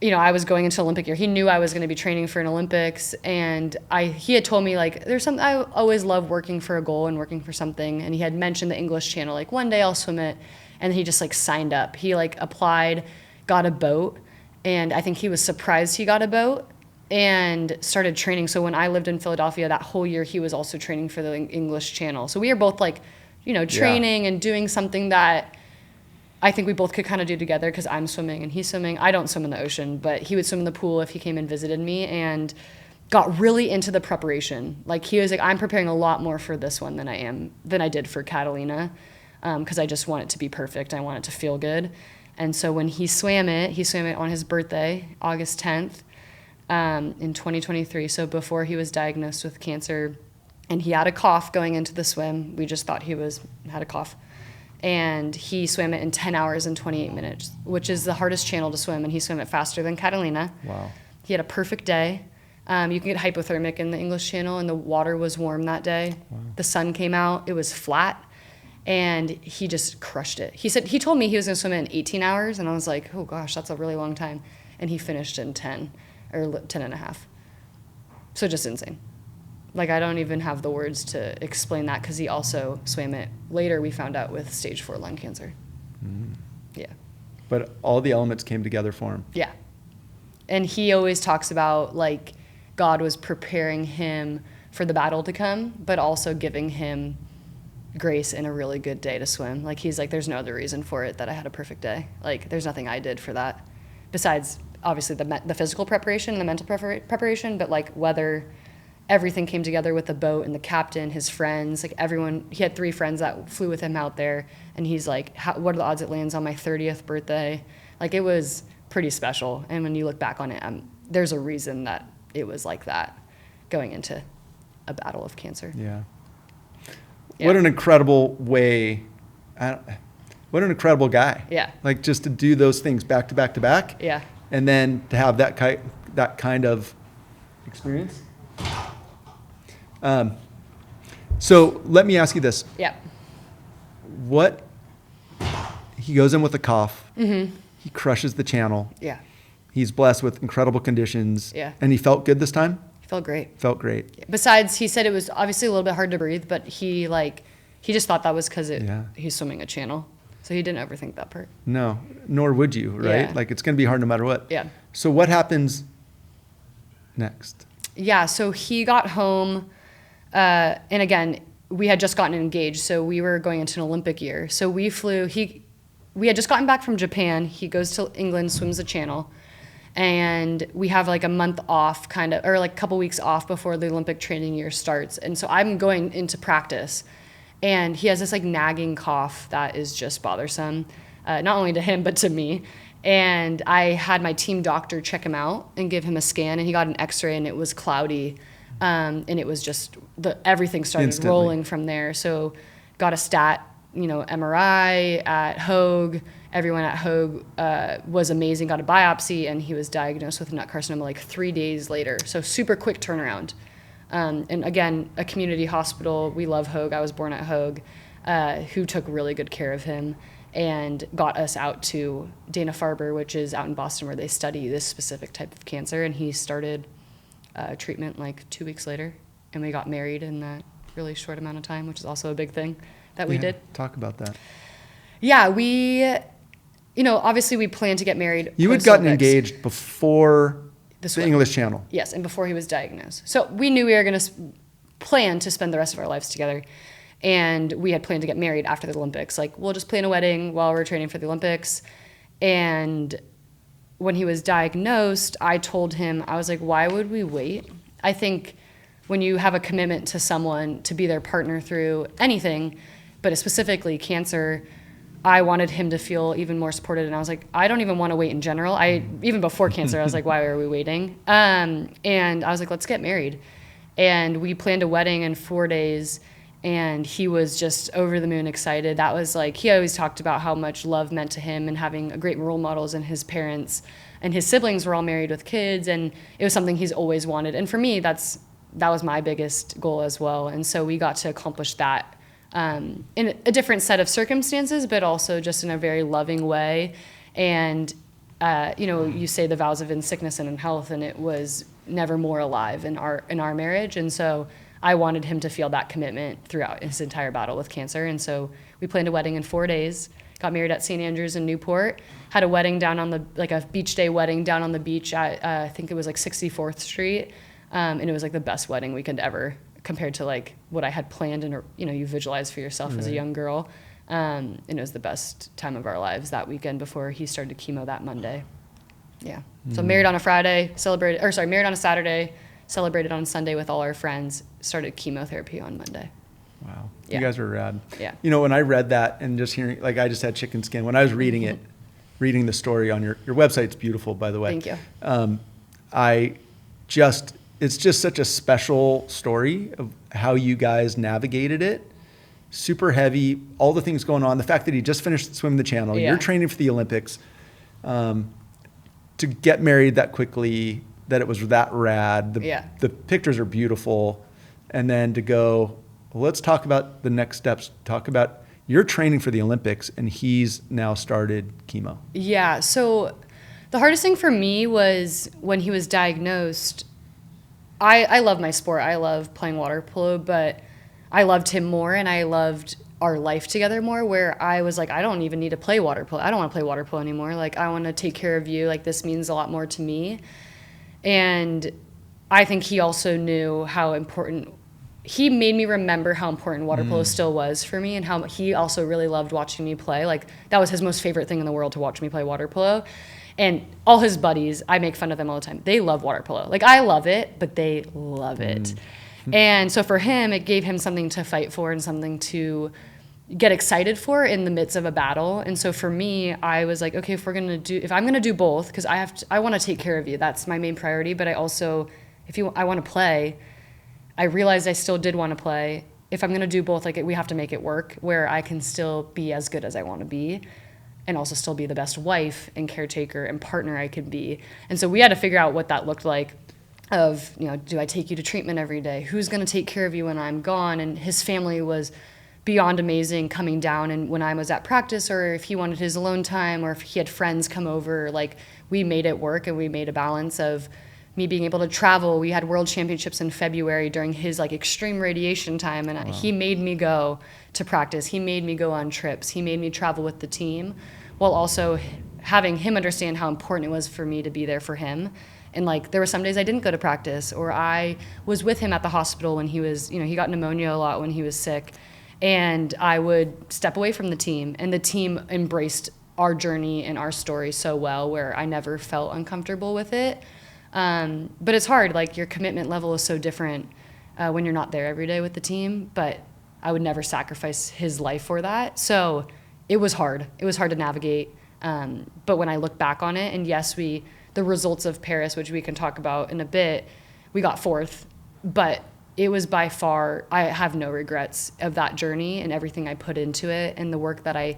I was going into Olympic year. He knew I was going to be training for an Olympics, and he had told me there's something, I always love working for a goal and working for something. And he had mentioned the English Channel, one day I'll swim it. And he just signed up. He applied, got a boat, and I think he was surprised he got a boat and started training. So when I lived in Philadelphia that whole year, he was also training for the English Channel. So we are both training and doing something that I think we both could kind of do together because I'm swimming and he's swimming. I don't swim in the ocean, but he would swim in the pool if he came and visited me, and got really into the preparation. Like he was like, I'm preparing a lot more for this one than I did for Catalina, because I just want it to be perfect. I want it to feel good. And so when he swam it on his birthday, August 10th, in 2023. So before he was diagnosed with cancer, and he had a cough going into the swim. We just thought he had a cough. And he swam it in 10 hours and 28 minutes, which is the hardest channel to swim. And he swam it faster than Catalina. Wow. He had a perfect day. You can get hypothermic in the English Channel, and the water was warm that day. Wow. The sun came out. It was flat. And he just crushed it. He told me he was going to swim it in 18 hours. And I was like, oh, gosh, that's a really long time. And he finished in 10 or 10 and a half. So just insane. Like, I don't even have the words to explain that, because he also swam it later, we found out, with stage 4 lung cancer. Mm. Yeah. But all the elements came together for him. Yeah. And he always talks about, like, God was preparing him for the battle to come, but also giving him grace and a really good day to swim. Like, he's like, there's no other reason for it that I had a perfect day. Like, there's nothing I did for that besides, obviously, the physical preparation and the mental preparation, but, like, whether everything came together with the boat and the captain, his friends, like everyone. He had 3 friends that flew with him out there, and he's like, what are the odds it lands on my 30th birthday? Like, it was pretty special. And when you look back on it, there's a reason that it was like that going into a battle of cancer. Yeah. What an incredible way. What an incredible guy. Yeah. Like, just to do those things back to back to back. Yeah. And then to have that kind of experience. So let me ask you this. Yeah. He goes in with a cough. Mm-hmm. He crushes the channel. Yeah. He's blessed with incredible conditions. Yeah. And he felt good this time? He felt great. Felt great. Besides, he said it was obviously a little bit hard to breathe, but he just thought that was because he's swimming a channel. So he didn't overthink that part. No, nor would you, right? Yeah. Like, it's going to be hard no matter what. Yeah. So what happens next? Yeah, so he got home, and again, we had just gotten engaged, so we were going into an Olympic year. So we flew, we had just gotten back from Japan. He goes to England, swims the channel, and we have like a month off or like a couple weeks off before the Olympic training year starts. And so I'm going into practice, and he has this like nagging cough that is just bothersome, not only to him, but to me. And I had my team doctor check him out and give him a scan, and he got an x-ray, and it was cloudy. And it was just, everything started instantly rolling from there. So got a stat, MRI at Hoag. Everyone at Hoag was amazing, got a biopsy, and he was diagnosed with NUT Carcinoma like 3 days later. So super quick turnaround. And again, a community hospital. We love Hoag. I was born at Hoag, who took really good care of him and got us out to Dana-Farber, which is out in Boston, where they study this specific type of cancer. And he started treatment like 2 weeks later, and we got married in that really short amount of time, which is also a big thing that we did. Talk about that. Yeah, we, obviously we planned to get married. You had gotten engaged before the English Channel. Yes, and before he was diagnosed. So we knew we were going to plan to spend the rest of our lives together. And we had planned to get married after the Olympics. Like, we'll just plan a wedding while we're training for the Olympics. And when he was diagnosed, I told him, I was like, why would we wait? I think when you have a commitment to someone to be their partner through anything, but specifically cancer, I wanted him to feel even more supported. And I was like, I don't even want to wait in general. Even before cancer, I was like, why are we waiting? And I was like, let's get married. And we planned a wedding in 4 days. And he was just over the moon excited. That was like, he always talked about how much love meant to him and having great role models, and his parents and his siblings were all married with kids, and it was something he's always wanted. And for me, that was my biggest goal as well. And so we got to accomplish that in a different set of circumstances, but also just in a very loving way. And, you say the vows of in sickness and in health, and it was never more alive in our marriage. And so I wanted him to feel that commitment throughout his entire battle with cancer. And so we planned a wedding in 4 days, got married at St. Andrews in Newport, had a wedding down on a beach day wedding down on the beach at, I think it was like 64th Street. And it was like the best wedding weekend ever compared to like what I had planned. And, you visualize for yourself as a young girl. And it was the best time of our lives that weekend before he started chemo that Monday. Yeah. So married on a Saturday, celebrated on Sunday with all our friends, started chemotherapy on Monday. Wow. Yeah. You guys are rad. Yeah. You know, when I read that and just hearing, like, I just had chicken skin. When I was reading it, reading the story on your website's beautiful, by the way. Thank you. It's just such a special story of how you guys navigated it. Super heavy, all the things going on. The fact that he just finished swimming the channel, you're training for the Olympics, to get married that quickly, that it was that rad. The pictures are beautiful. And then to go, well, let's talk about the next steps. Talk about you're training for the Olympics and he's now started chemo. Yeah. So the hardest thing for me was when he was diagnosed. I love my sport. I love playing water polo, but I loved him more and I loved our life together more, where I was like, I don't even need to play water polo. I don't want to play water polo anymore. Like, I want to take care of you. Like, this means a lot more to me. And I think he also knew how important, he made me remember how important water polo still was for me, and how he also really loved watching me play. Like, that was his most favorite thing in the world, to watch me play water polo. And all his buddies, I make fun of them all the time. They love water polo. Like, I love it, but they love it. And so for him, it gave him something to fight for and something to get excited for in the midst of a battle. And so for me, I was like, okay, if I'm going to do both, because I want to take care of you. That's my main priority. But I also, I want to play, I realized I still did want to play. If I'm going to do both, like, we have to make it work where I can still be as good as I want to be, and also still be the best wife and caretaker and partner I could be. And so we had to figure out what that looked like, of, you know, do I take you to treatment every day? Who's going to take care of you when I'm gone? And his family was beyond amazing, coming down, and when I was at practice, or if he wanted his alone time, or if he had friends come over, like, we made it work, and we made a balance of me being able to travel. We had world championships in February during his, like, extreme radiation time, and he made me go to practice. He made me go on trips. He made me travel with the team, while also having him understand how important it was for me to be there for him. And, like, there were some days I didn't go to practice, or I was with him at the hospital when he was, you know, he got pneumonia a lot when he was sick. And I would step away from the team, and the team embraced our journey and our story so well, where I never felt uncomfortable with it. But it's hard. Like, your commitment level is so different when you're not there every day with the team. But I would never sacrifice his life for that. So it was hard. It was hard to navigate. But when I look back on it, and yes, the results of Paris, which we can talk about in a bit, we got 4th. But it was by far, I have no regrets of that journey and everything I put into it, and the work that I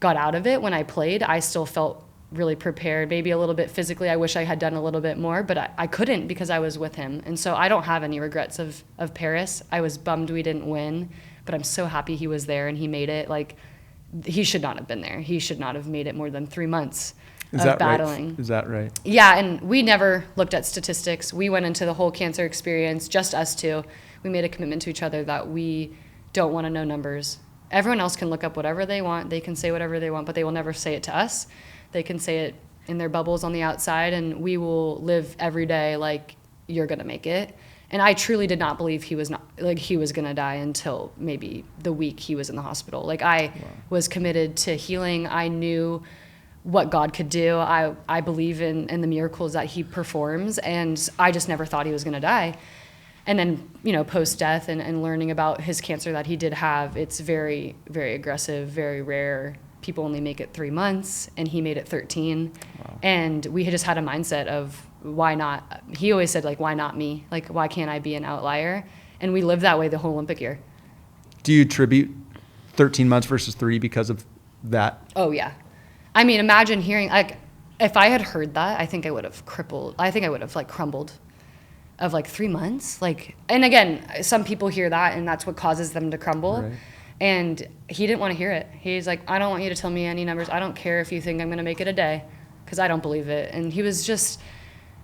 got out of it. When I played, I still felt really prepared, maybe a little bit physically. I wish I had done a little bit more, but I couldn't, because I was with him. And so I don't have any regrets of Paris. I was bummed we didn't win, but I'm so happy he was there and he made it. Like, he should not have been there. He should not have made it more than 3 months of battling. Right? Is that right? Yeah, and we never looked at statistics. We went into the whole cancer experience, just us two. We made a commitment to each other that we don't want to know numbers. Everyone else can look up whatever they want. They can say whatever they want, but they will never say it to us. They can say it in their bubbles on the outside, and we will live every day like, you're going to make it. And I truly did not believe he was going to die until maybe the week he was in the hospital. Like, I was committed to healing. I knew what God could do. I believe in the miracles that he performs, and I just never thought he was going to die. And then, you know, post-death and learning about his cancer that he did have, it's very, very aggressive, very rare. People only make it 3 months, and he made it 13. Wow. And we had just had a mindset of, why not? He always said, like, why not me? Like, why can't I be an outlier? And we lived that way the whole Olympic year. Do you attribute 13 months versus 3 because of that? Oh, yeah. I mean, imagine hearing, like, if I had heard that, I think I would have crumbled, of, like, 3 months. Like, and again, some people hear that, and that's what causes them to crumble. Right. And he didn't want to hear it. He's like, I don't want you to tell me any numbers. I don't care if you think I'm going to make it a day, because I don't believe it. And he was just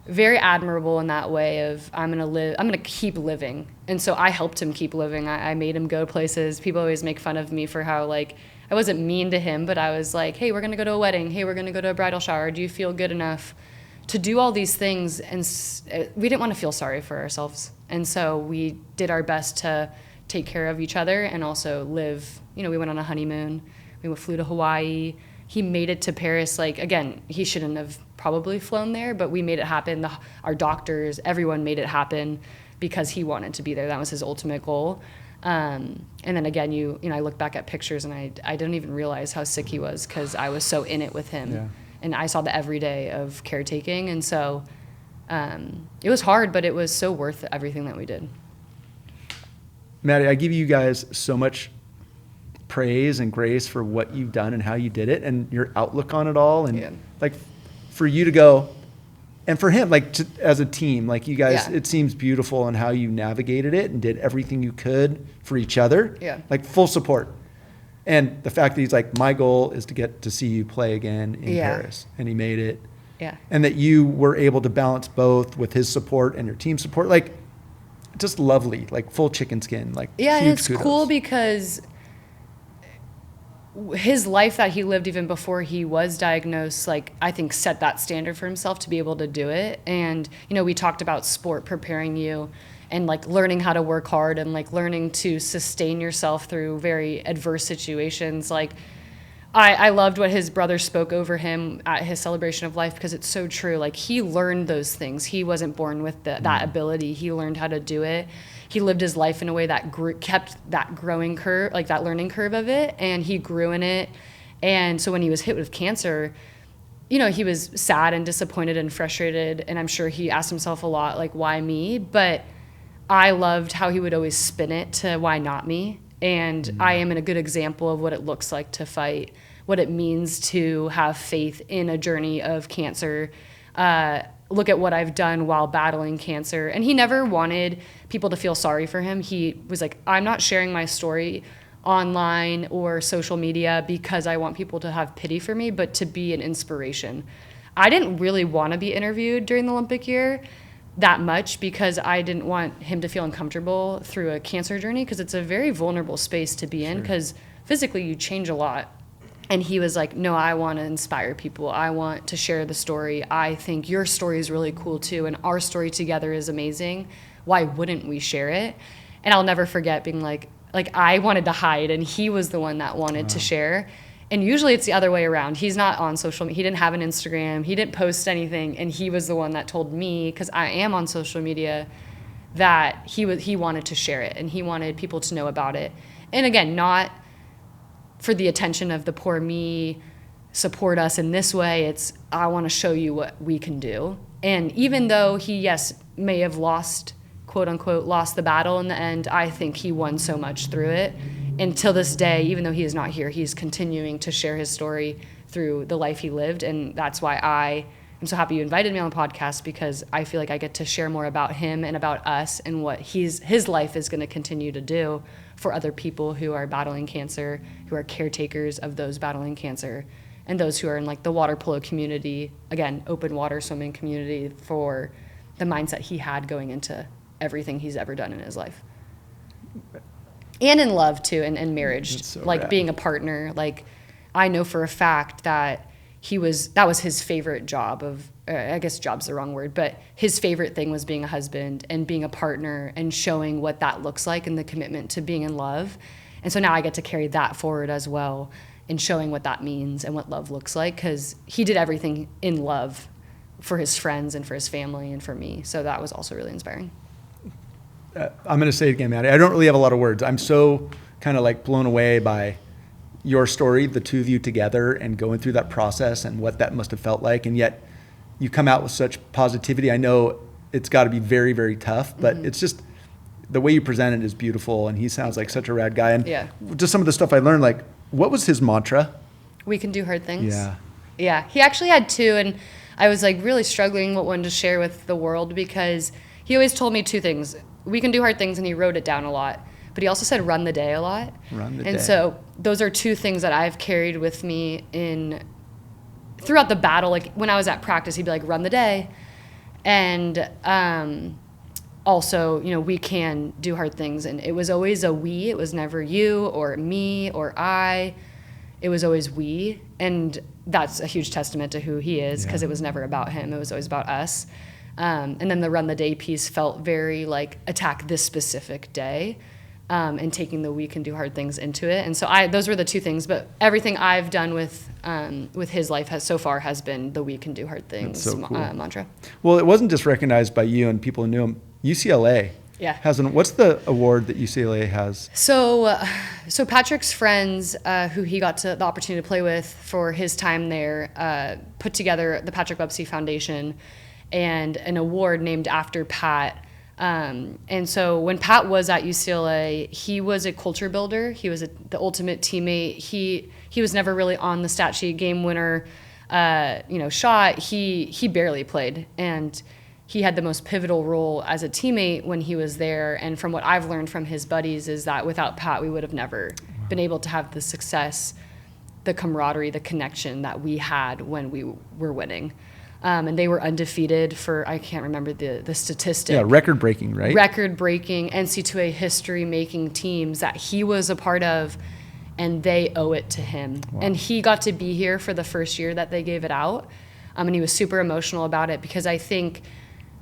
very admirable in that way of, I'm going to keep living. And so I helped him keep living. I made him go places. People always make fun of me for how, like, I wasn't mean to him, but I was like, hey, we're going to go to a wedding. Hey, we're going to go to a bridal shower. Do you feel good enough to do all these things? And we didn't want to feel sorry for ourselves. And so we did our best to take care of each other and also live. You know, we went on a honeymoon. We flew to Hawaii. He made it to Paris. Like, again, he shouldn't have probably flown there, but we made it happen. Our doctors, everyone made it happen because he wanted to be there. That was his ultimate goal. And then again, you know, I look back at pictures and I didn't even realize how sick he was because I was so in it with him. Yeah. And I saw the everyday of caretaking. And so it was hard, but it was so worth everything that we did. Maddie, I give you guys so much praise and grace for what you've done and how you did it and your outlook on it all. And like for you to go, and for him, like as a team, like you guys, it seems beautiful on how you navigated it and did everything you could for each other. Yeah. Like full support. And the fact that he's like, my goal is to get to see you play again in Paris. And he made it. Yeah. And that you were able to balance both with his support and your team support. Like just lovely, like full chicken skin. Like yeah, and it's kudos. Cool because his life that he lived even before he was diagnosed, like I think set that standard for himself to be able to do it. And, you know, we talked about sport preparing you and like learning how to work hard and like learning to sustain yourself through very adverse situations. Like I loved what his brother spoke over him at his celebration of life because it's so true. Like he learned those things. He wasn't born with that ability. He learned how to do it. He lived his life in a way that kept that growing curve, like that learning curve of it, and he grew in it. And so when he was hit with cancer, you know, he was sad and disappointed and frustrated, and I'm sure he asked himself a lot, like, why me? But I loved how he would always spin it to why not me? And I am a good example of what it looks like to fight, what it means to have faith in a journey of cancer. Look at what I've done while battling cancer. And he never wanted people to feel sorry for him. He was like, I'm not sharing my story online or social media because I want people to have pity for me, but to be an inspiration. I didn't really want to be interviewed during the Olympic year that much because I didn't want him to feel uncomfortable through a cancer journey because it's a very vulnerable space to be in because physically you change a lot. And he was like, no, I want to inspire people. I want to share the story. I think your story is really cool too. And our story together is amazing. Why wouldn't we share it? And I'll never forget being like I wanted to hide and he was the one that wanted to share. And usually it's the other way around. He's not on social media. He didn't have an Instagram. He didn't post anything. And he was the one that told me, because I am on social media, that he wanted to share it and he wanted people to know about it. And again, not for the attention of the poor me, support us in this way. It's, I want to show you what we can do. And even though he, yes, may have lost, quote unquote, lost the battle in the end, I think he won so much through it. And till this day, even though he is not here, he's continuing to share his story through the life he lived. And that's why I am so happy you invited me on the podcast, because I feel like I get to share more about him and about us and what his life is going to continue to do for other people who are battling cancer, who are caretakers of those battling cancer, and those who are in like the water polo community, again, open water swimming community, for the mindset he had going into everything he's ever done in his life. And in love too, and marriage, so like rad. Being a partner. Like I know for a fact that that was his favorite job I guess job's the wrong word, but his favorite thing was being a husband and being a partner and showing what that looks like and the commitment to being in love. And so now I get to carry that forward as well and showing what that means and what love looks like, because he did everything in love for his friends and for his family and for me. So that was also really inspiring. I'm going to say it again, Maddie. I don't really have a lot of words. I'm so kind of like blown away by your story, the two of you together and going through that process and what that must have felt like. And yet you come out with such positivity. I know it's got to be very, very tough, but it's just the way you present it is beautiful. And he sounds like such a rad guy. And just some of the stuff I learned, like, what was his mantra? We can do hard things. Yeah. Yeah. He actually had two. And I was like really struggling what one to share with the world, because he always told me two things. We can do hard things. And he wrote it down a lot. But he also said run the day a lot. Run the day. And so those are two things that I've carried with me throughout the battle. Like when I was at practice, he'd be like, run the day. And also, we can do hard things. And it was always a we. It was never you or me or I. It was always we. And that's a huge testament to who he is, because it was never about him. It was always about us. And then the run the day piece felt very like attack this specific day. and taking the we can do hard things into it. And so those were the two things. But everything I've done with his life has been the we can do hard things so cool. Mantra. Well, it wasn't just recognized by you and people who knew him. UCLA what's the award that UCLA has? So Patrick's friends, who he got the opportunity to play with for his time there, put together the Patrick Woepse Foundation and an award named after Pat. And so when Pat was at UCLA, he was a culture builder. He was the ultimate teammate. He was never really on the stat sheet, game winner, shot. He barely played, and he had the most pivotal role as a teammate when he was there. And from what I've learned from his buddies is that without Pat, we would have never been able to have the success, the camaraderie, the connection that we had when we were winning. And they were undefeated for, I can't remember the statistic. Yeah, record-breaking, right? Record-breaking, NCAA history-making teams that he was a part of, and they owe it to him. Wow. And he got to be here for the first year that they gave it out, and he was super emotional about it because I think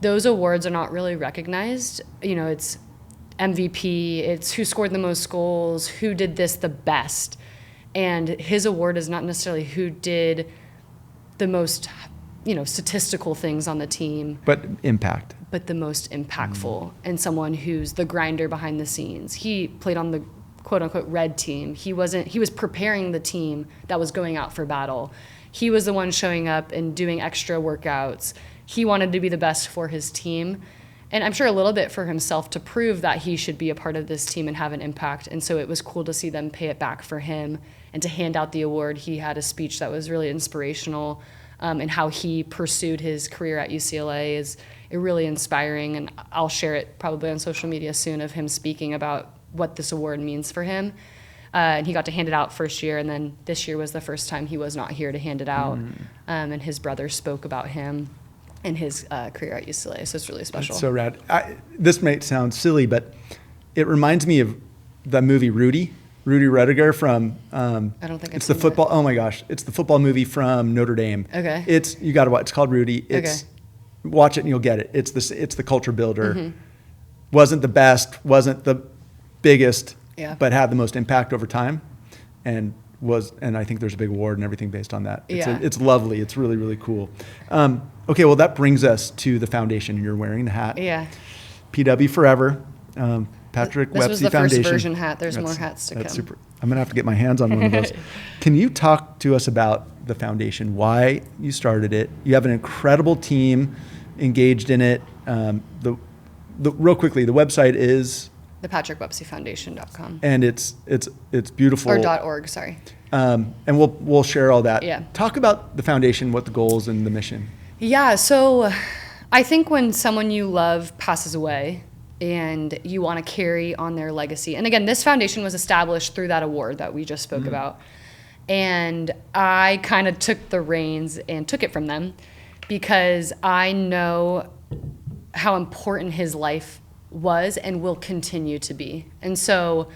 those awards are not really recognized. It's MVP, it's who scored the most goals, who did this the best. And his award is not necessarily who did the most statistical things on the team. But impact. But the most impactful, and someone who's the grinder behind the scenes. He played on the quote unquote red team. He was preparing the team that was going out for battle. He was the one showing up and doing extra workouts. He wanted to be the best for his team. And I'm sure a little bit for himself to prove that he should be a part of this team and have an impact. And so it was cool to see them pay it back for him and to hand out the award. He had a speech that was really inspirational. And how he pursued his career at UCLA is really inspiring. And I'll share it probably on social media soon of him speaking about what this award means for him. And he got to hand it out first year, and then this year was the first time he was not here to hand it out. And his brother spoke about him and his career at UCLA, so it's really special. That's so rad. This might sound silly, but it reminds me of the movie Rudy Rudiger from I don't think it's the football that. Oh my gosh, it's the football movie from Notre Dame. Okay. You got to watch. It's called Rudy. Watch it and you'll get it. It's the culture builder. Wasn't the best, wasn't the biggest, but had the most impact over time, and I think there's a big award and everything based on that. It's lovely. It's really, really cool. Okay, well that brings us to the foundation. You're wearing the hat. Yeah. PW Forever. Patrick Woepse Foundation. This was the first version hat. There's more hats to come. That's super. I'm going to have to get my hands on one of those. Can you talk to us about the foundation, why you started it? You have an incredible team engaged in it. Real quickly, the website is? thepatrickwepsefoundation.com. And it's beautiful. Or .org, sorry. And we'll share all that. Yeah. Talk about the foundation, what the goals and the mission. Yeah, so I think when someone you love passes away, and you want to carry on their legacy. And again, this foundation was established through that award that we just spoke about. And I kind of took the reins and took it from them because I know how important his life was and will continue to be. And so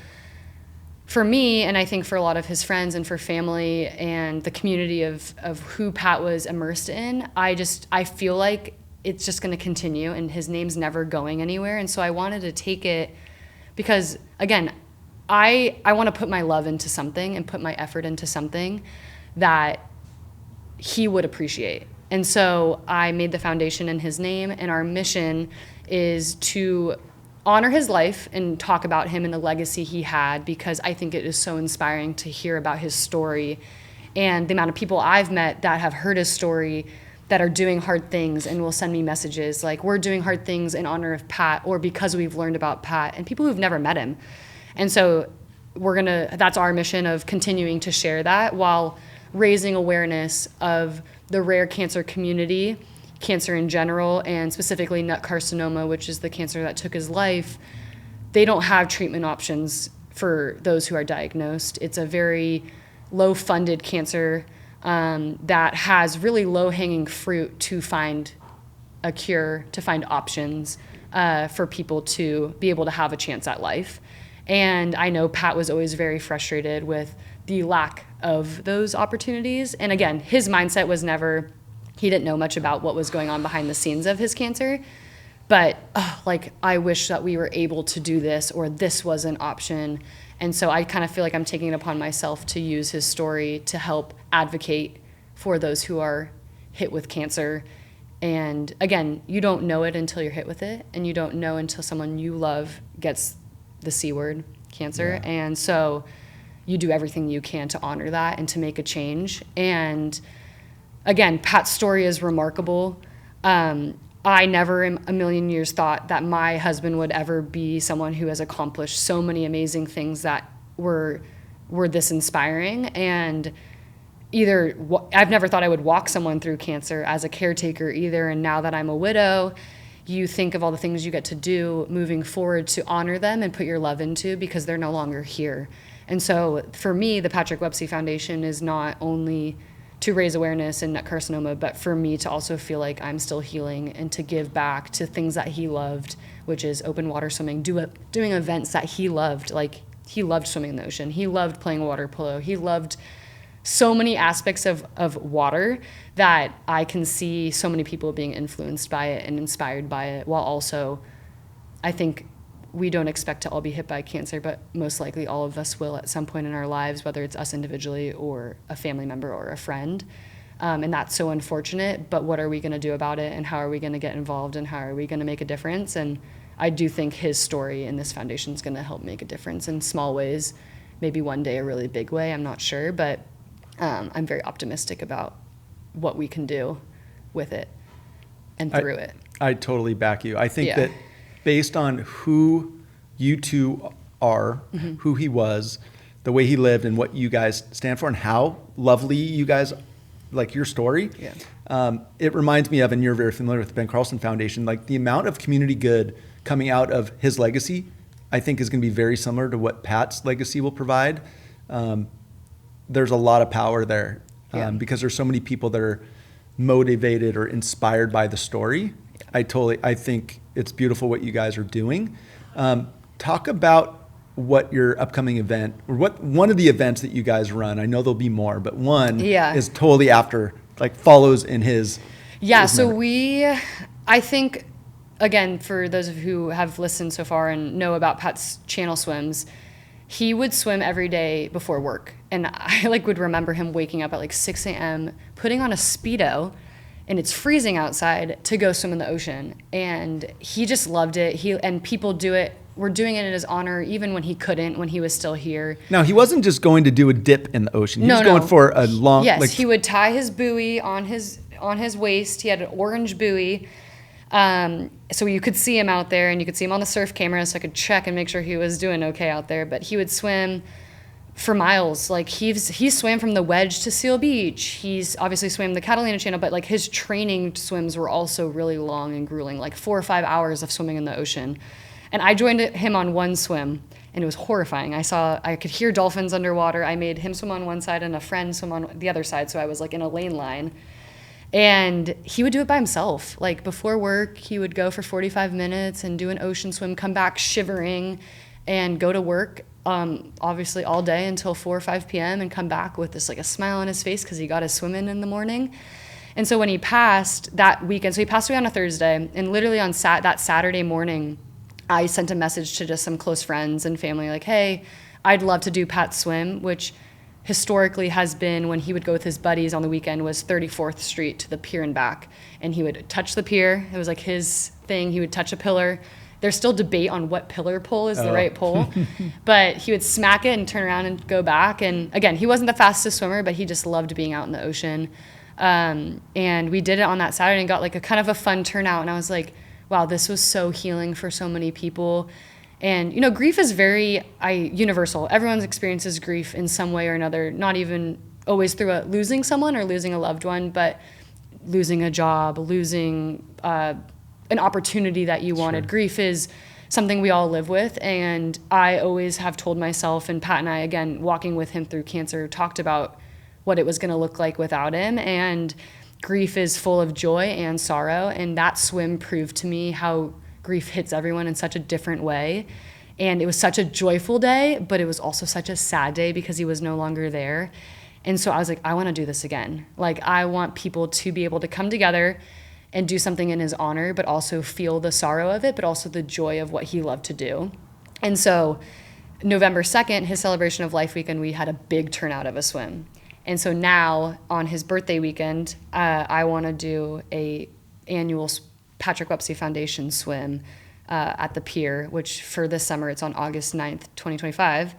for me, and I think for a lot of his friends and for family and the community of who Pat was immersed in, I feel like it's just going to continue and his name's never going anywhere. And so I wanted to take it because, again, I want to put my love into something and put my effort into something that he would appreciate. And so I made the foundation in his name, and our mission is to honor his life and talk about him and the legacy he had, because I think it is so inspiring to hear about his story and the amount of people I've met that have heard his story that are doing hard things and will send me messages like, we're doing hard things in honor of Pat, or because we've learned about Pat, and people who've never met him. And so that's our mission of continuing to share that while raising awareness of the rare cancer community, cancer in general, and specifically NUT Carcinoma, which is the cancer that took his life. They don't have treatment options for those who are diagnosed. It's a very low-funded cancer that has really low-hanging fruit to find a cure, to find options for people to be able to have a chance at life. And I know Pat was always very frustrated with the lack of those opportunities. And again, his mindset was never, he didn't know much about what was going on behind the scenes of his cancer. but like, I wish that we were able to do this, or this was an option. And so I kind of feel like I'm taking it upon myself to use his story to help advocate for those who are hit with cancer. And again, you don't know it until you're hit with it, and you don't know until someone you love gets the C word, cancer. Yeah. And so you do everything you can to honor that and to make a change. And again, Pat's story is remarkable. I never in a million years thought that my husband would ever be someone who has accomplished so many amazing things that were this inspiring. And I've never thought I would walk someone through cancer as a caretaker either. And now that I'm a widow, you think of all the things you get to do moving forward to honor them and put your love into, because they're no longer here. And so for me, the Patrick Woepse Foundation is not only to raise awareness in NUT carcinoma, but for me to also feel like I'm still healing and to give back to things that he loved, which is open water swimming, doing events that he loved. Like, he loved swimming in the ocean. He loved playing water polo. He loved so many aspects of water that I can see so many people being influenced by it and inspired by it, while also, I think, we don't expect to all be hit by cancer, but most likely all of us will at some point in our lives, whether it's us individually or a family member or a friend. And that's so unfortunate, but what are we gonna do about it, and how are we gonna get involved, and how are we gonna make a difference? And I do think his story in this foundation is gonna help make a difference in small ways, maybe one day a really big way, I'm not sure, but I'm very optimistic about what we can do with it and through it. I totally back you. I think that based on who you two are, who he was, the way he lived, and what you guys stand for, and how lovely you guys, like your story, it reminds me of, and you're very familiar with the Ben Carlson Foundation, like the amount of community good coming out of his legacy, I think is going to be very similar to what Pat's legacy will provide. There's a lot of power there because there's so many people that are motivated or inspired by the story. I think it's beautiful what you guys are doing. Talk about what your upcoming event, or what one of the events that you guys run. I know there'll be more, but one is totally after, like, follows in his. Yeah, so I think, again, for those of who have listened so far and know about Pat's channel swims, he would swim every day before work. And I would remember him waking up at 6 a.m., putting on a Speedo, and it's freezing outside, to go swim in the ocean. And he just loved it. And people do it. We're doing it in his honor, even when he couldn't, when he was still here. Now, he wasn't just going to do a dip in the ocean. He was going for a long... Yes, he would tie his buoy on his waist. He had an orange buoy. So you could see him out there, and you could see him on the surf camera, so I could check and make sure he was doing okay out there. But he would swim for miles. He swam from the Wedge to Seal Beach. He's obviously swam the Catalina Channel, but his training swims were also really long and grueling, 4 or 5 hours of swimming in the ocean. And I joined him on one swim, and it was horrifying. I could hear dolphins underwater. I made him swim on one side and a friend swim on the other side, so I was in a lane line. And he would do it by himself. Before work, he would go for 45 minutes and do an ocean swim, come back shivering, and go to work, obviously all day until 4 or 5 p.m. and come back with this a smile on his face because he got his swim in the morning. And so when he passed that weekend, so he passed away on a Thursday, and literally on that Saturday morning, I sent a message to just some close friends and family, hey, I'd love to do Pat's swim, which historically has been, when he would go with his buddies on the weekend, was 34th Street to the pier and back. And he would touch the pier. It was his thing. He would touch a pillar. There's still debate on what pillar pole is the right pole. But he would smack it and turn around and go back. And again, he wasn't the fastest swimmer, but he just loved being out in the ocean. And we did it on that Saturday and got a kind of a fun turnout. And I was like, wow, this was so healing for so many people. And, grief is very universal. Everyone experiences grief in some way or another, not even always through losing someone or losing a loved one, but losing a job, losing an opportunity that you wanted. Sure. Grief is something we all live with. And I always have told myself, and Pat and I, again, walking with him through cancer, talked about what it was going to look like without him. And grief is full of joy and sorrow. And that swim proved to me how grief hits everyone in such a different way. And it was such a joyful day, but it was also such a sad day because he was no longer there. And so I was like, I want to do this again. I want people to be able to come together and do something in his honor, but also feel the sorrow of it, but also the joy of what he loved to do. And so November 2nd, his celebration of life weekend, we had a big turnout of a swim. And so now on his birthday weekend, I want to do a annual Patrick Woepse Foundation swim at the pier, which for this summer, it's on August 9th, 2025,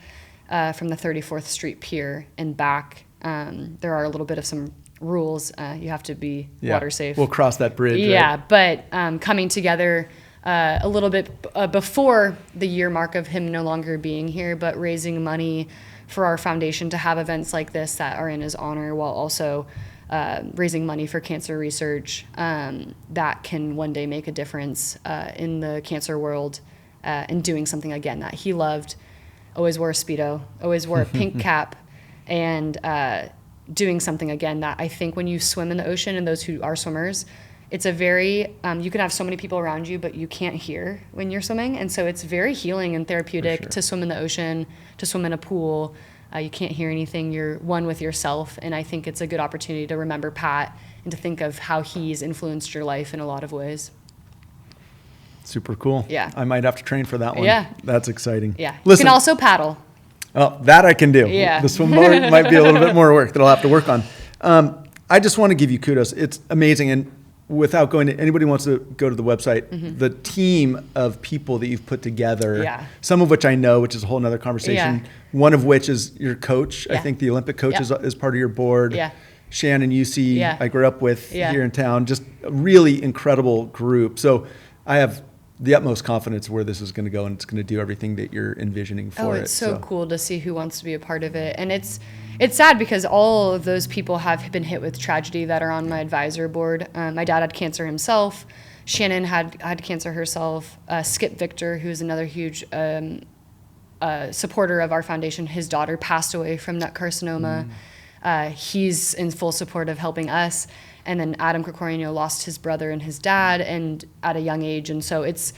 from the 34th Street Pier and back. There are a little bit of some rules. You have to be water safe. We'll cross that bridge. Yeah, right? But coming together a little bit before the year mark of him no longer being here, but raising money for our foundation to have events like this that are in his honor, while also raising money for cancer research that can one day make a difference in the cancer world, and doing something again that he loved. Always wore a Speedo, always wore a pink cap, and doing something again that I think when you swim in the ocean, and those who are swimmers, it's a very, you can have so many people around you, but you can't hear when you're swimming. And so it's very healing and therapeutic to swim in the ocean, to swim in a pool. You can't hear anything. You're one with yourself. And I think it's a good opportunity to remember Pat and to think of how he's influenced your life in a lot of ways. Super cool. Yeah. I might have to train for that one. Yeah. That's exciting. Yeah. Listen, you can also paddle. Oh, that I can do. Yeah. The swim board might be a little bit more work that I'll have to work on. I just want to give you kudos. It's amazing. And without going to, anybody wants to go to the website, the team of people that you've put together, some of which I know, which is a whole nother conversation. One of which is your coach. I think the Olympic coach is part of your board. Shannon UC, I grew up with here in town. Just a really incredible group. So I have the utmost confidence where this is going to go, and it's going to do everything that you're envisioning for it. It's so cool to see who wants to be a part of it. And it's sad because all of those people have been hit with tragedy that are on my advisor board. My dad had cancer himself. Shannon had cancer herself. Skip Victor, who is another huge supporter of our foundation, his daughter passed away from NUT Carcinoma. He's in full support of helping us. And then Adam Krikorian lost his brother and his dad, and at a young age. And so it's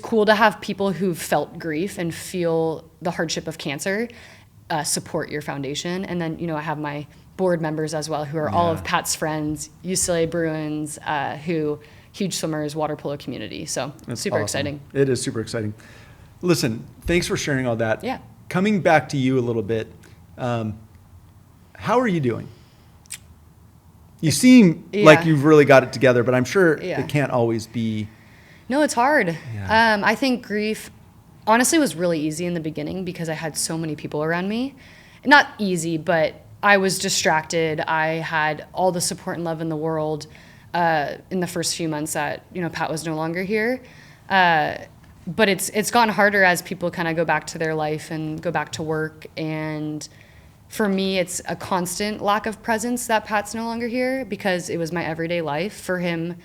cool to have people who've felt grief and feel the hardship of cancer support your foundation. And then, I have my board members as well, who are all of Pat's friends, UCLA Bruins, who huge swimmers, water polo community. So it's super exciting. It is super exciting. Listen, thanks for sharing all that. Yeah. Coming back to you a little bit, how are you doing? You seem like you've really got it together, but I'm sure it can't always be. No, it's hard. Yeah. I think grief, honestly, was really easy in the beginning because I had so many people around me. Not easy, but I was distracted. I had all the support and love in the world in the first few months that Pat was no longer here. But it's gotten harder as people kind of go back to their life and go back to work. And for me, it's a constant lack of presence that Pat's no longer here, because it was my everyday life for him,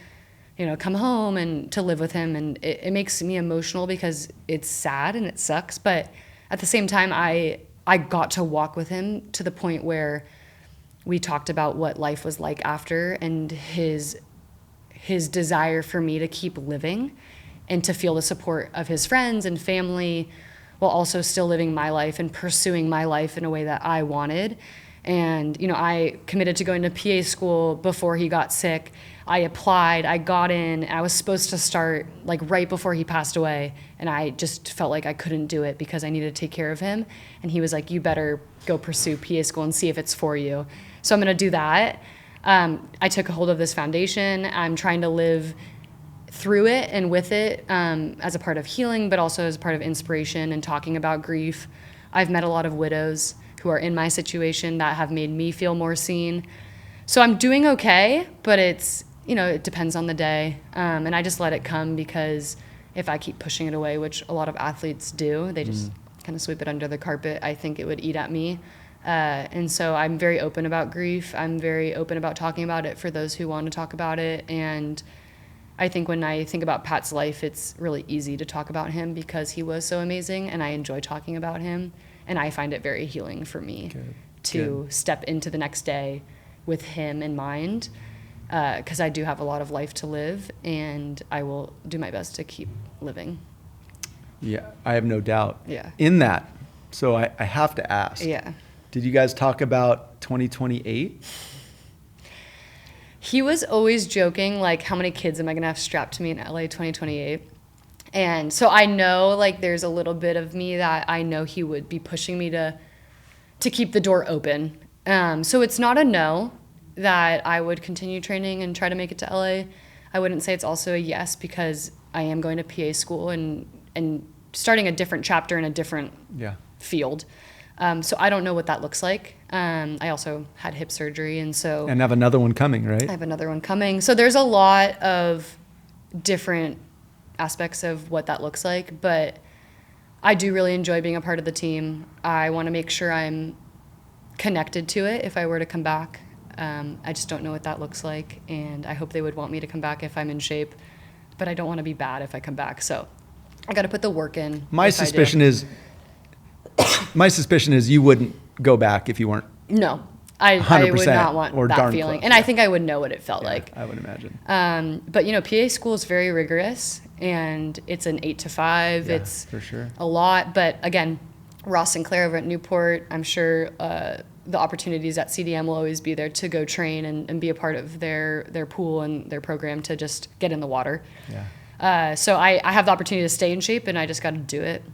come home and to live with him. And it makes me emotional because it's sad and it sucks. But at the same time, I got to walk with him to the point where we talked about what life was like after, and his desire for me to keep living and to feel the support of his friends and family, while also still living my life and pursuing my life in a way that I wanted. And, I committed to going to PA school before he got sick. I applied, I got in, I was supposed to start right before he passed away. And I just felt like I couldn't do it because I needed to take care of him. And he was like, you better go pursue PA school and see if it's for you. So I'm gonna do that. I took a hold of this foundation. I'm trying to live through it and with it as a part of healing, but also as a part of inspiration and talking about grief. I've met a lot of widows who are in my situation that have made me feel more seen. So I'm doing okay, but it's, it depends on the day. And I just let it come, because if I keep pushing it away, which a lot of athletes do, they just kind of sweep it under the carpet, I think it would eat at me. And so I'm very open about grief. I'm very open about talking about it for those who want to talk about it. And I think when I think about Pat's life, it's really easy to talk about him because he was so amazing, and I enjoy talking about him. And I find it very healing for me to step into the next day with him in mind, because I do have a lot of life to live, and I will do my best to keep living. Yeah, I have no doubt. Yeah. In that, so I have to ask. Yeah. Did you guys talk about 2028? He was always joking, like, how many kids am I going to have strapped to me in LA 2028? And so I know, like, there's a little bit of me that I know he would be pushing me to keep the door open. So it's not a no that I would continue training and try to make it to LA. I wouldn't say it's also a yes, because I am going to PA school and starting a different chapter in a different field. So I don't know what that looks like. I also had hip surgery, and have another one coming, right? I have another one coming. So there's a lot of different aspects of what that looks like, but I do really enjoy being a part of the team. I want to make sure I'm connected to it if I were to come back. I just don't know what that looks like, and I hope they would want me to come back if I'm in shape, but I don't want to be bad if I come back. So I got to put the work in. My suspicion is you wouldn't go back if you weren't. No, I would not want that feeling. And I think I would know what it felt like. I would imagine. But, PA school is very rigorous, and it's an 8 to 5. It's for sure a lot. But again, Ross Sinclair over at Newport, I'm sure the opportunities at CDM will always be there to go train and be a part of their pool and their program to just get in the water. Yeah. So I have the opportunity to stay in shape, and I just got to do it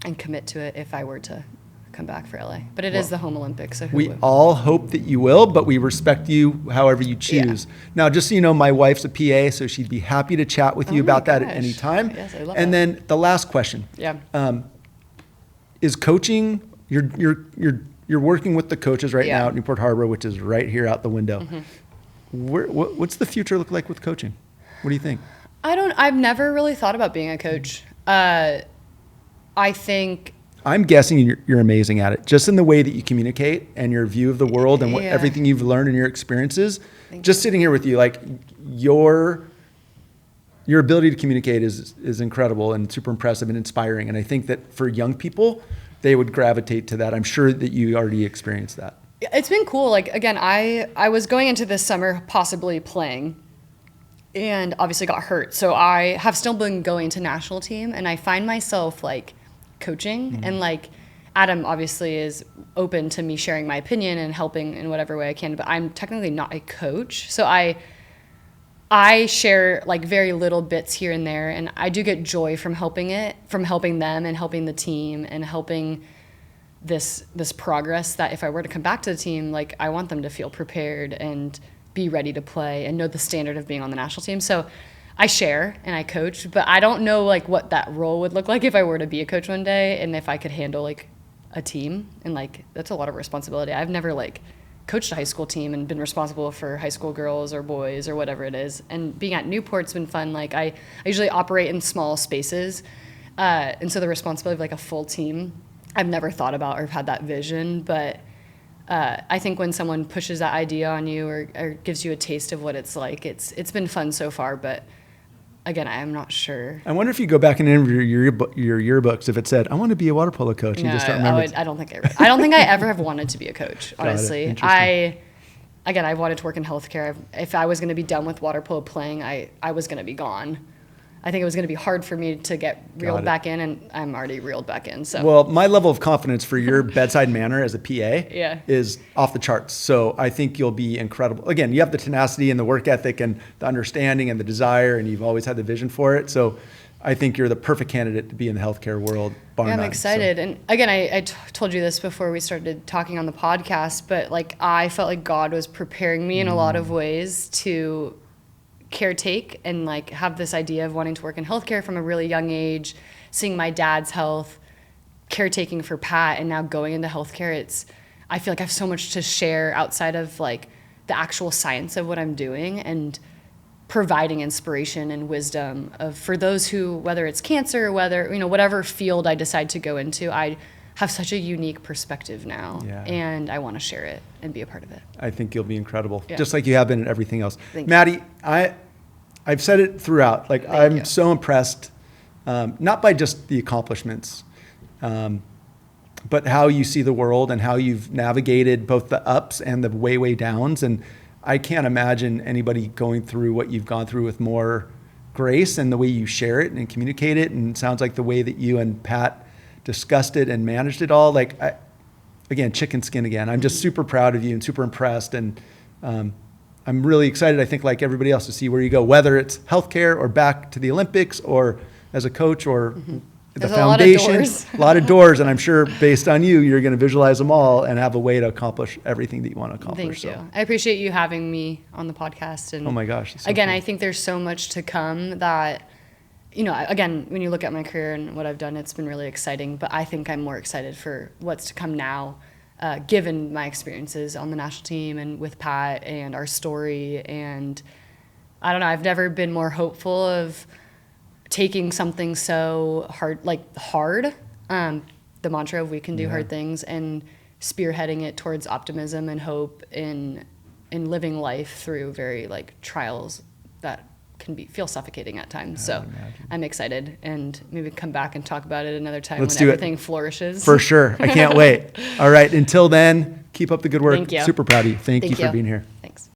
and commit to it if I were to come back for LA. But it is the home Olympics. So we all hope that you will, but we respect you however you choose. Yeah. Now, just so you know, my wife's a PA, so she'd be happy to chat with you about that at any time. Yes, I love and that. Then the last question. Yeah. Is coaching, you're working with the coaches right now at Newport Harbor, which is right here out the window. Mm-hmm. What's the future look like with coaching? What do you think? I've never really thought about being a coach. I think I'm guessing you're amazing at it, just in the way that you communicate and your view of the world and everything you've learned in your experiences. Just sitting here with you, like your ability to communicate is incredible and super impressive and inspiring. And I think that for young people, they would gravitate to that. I'm sure that you already experienced that. It's been cool. Like, again, I was going into this summer possibly playing, and obviously got hurt. So I have still been going to national team, and I find myself like coaching. Mm-hmm. And like Adam obviously is open to me sharing my opinion and helping in whatever way I can, but I'm technically not a coach. So I share like very little bits here and there, and I do get joy from helping them and helping the team and helping this progress that if I were to come back to the team, like I want them to feel prepared and be ready to play and know the standard of being on the national team. So I share and I coach, but I don't know like what that role would look like if I were to be a coach one day, and if I could handle like a team, and like that's a lot of responsibility. I've never like coached a high school team and been responsible for high school girls or boys or whatever it is. And being at Newport's been fun. Like I usually operate in small spaces, and so the responsibility of like a full team, I've never thought about or had that vision, but I think when someone pushes that idea on you or gives you a taste of what it's like, it's been fun so far, but again, I'm not sure. I wonder if you go back and interview your yearbooks, if it said, I want to be a water polo coach, and you just don't remember. I don't think I ever have wanted to be a coach, honestly. I've wanted to work in healthcare. If I was going to be done with water polo playing, I was going to be gone. I think it was going to be hard for me to get reeled back in, and I'm already reeled back in. So, well, my level of confidence for your bedside manner as a PA is off the charts. So I think you'll be incredible. Again, you have the tenacity and the work ethic and the understanding and the desire, and you've always had the vision for it. So I think you're the perfect candidate to be in the healthcare world. Yeah, I'm excited. So. And again, I told you this before we started talking on the podcast, but like I felt like God was preparing me in a lot of ways to caretake and like have this idea of wanting to work in healthcare from a really young age, seeing my dad's health, caretaking for Pat, and now going into healthcare. I feel like I have so much to share outside of like the actual science of what I'm doing, and providing inspiration and wisdom for those who, whether it's cancer, whatever field I decide to go into, I have such a unique perspective now, and I want to share it and be a part of it. I think you'll be incredible, just like you have been at everything else. Maddie, I've said it throughout. Like I'm so impressed, not by just the accomplishments, but how you see the world and how you've navigated both the ups and the way downs. And I can't imagine anybody going through what you've gone through with more grace, and the way you share it and communicate it. And it sounds like the way that you and Pat discussed it and managed it all. Like, again, chicken skin again. I'm just super proud of you and super impressed. And I'm really excited, I think, like everybody else, to see where you go, whether it's healthcare or back to the Olympics or as a coach or the foundation. A lot of doors. And I'm sure based on you're going to visualize them all and have a way to accomplish everything that you want to accomplish. Thank you. I appreciate you having me on the podcast. And oh my gosh. So again, cool. I think there's so much to come that, you know, again, when you look at my career and what I've done, it's been really exciting, but I think I'm more excited for what's to come now. Given my experiences on the national team and with Pat and our story. And I don't know, I've never been more hopeful of taking something so hard, the mantra of we can do hard things, and spearheading it towards optimism and hope in living life through very trials that can feel suffocating at times. So I'm excited, and maybe come back and talk about it another time when everything flourishes. For sure. I can't wait. All right. Until then, keep up the good work. Thank you. Super proud of you. Thank you for being here.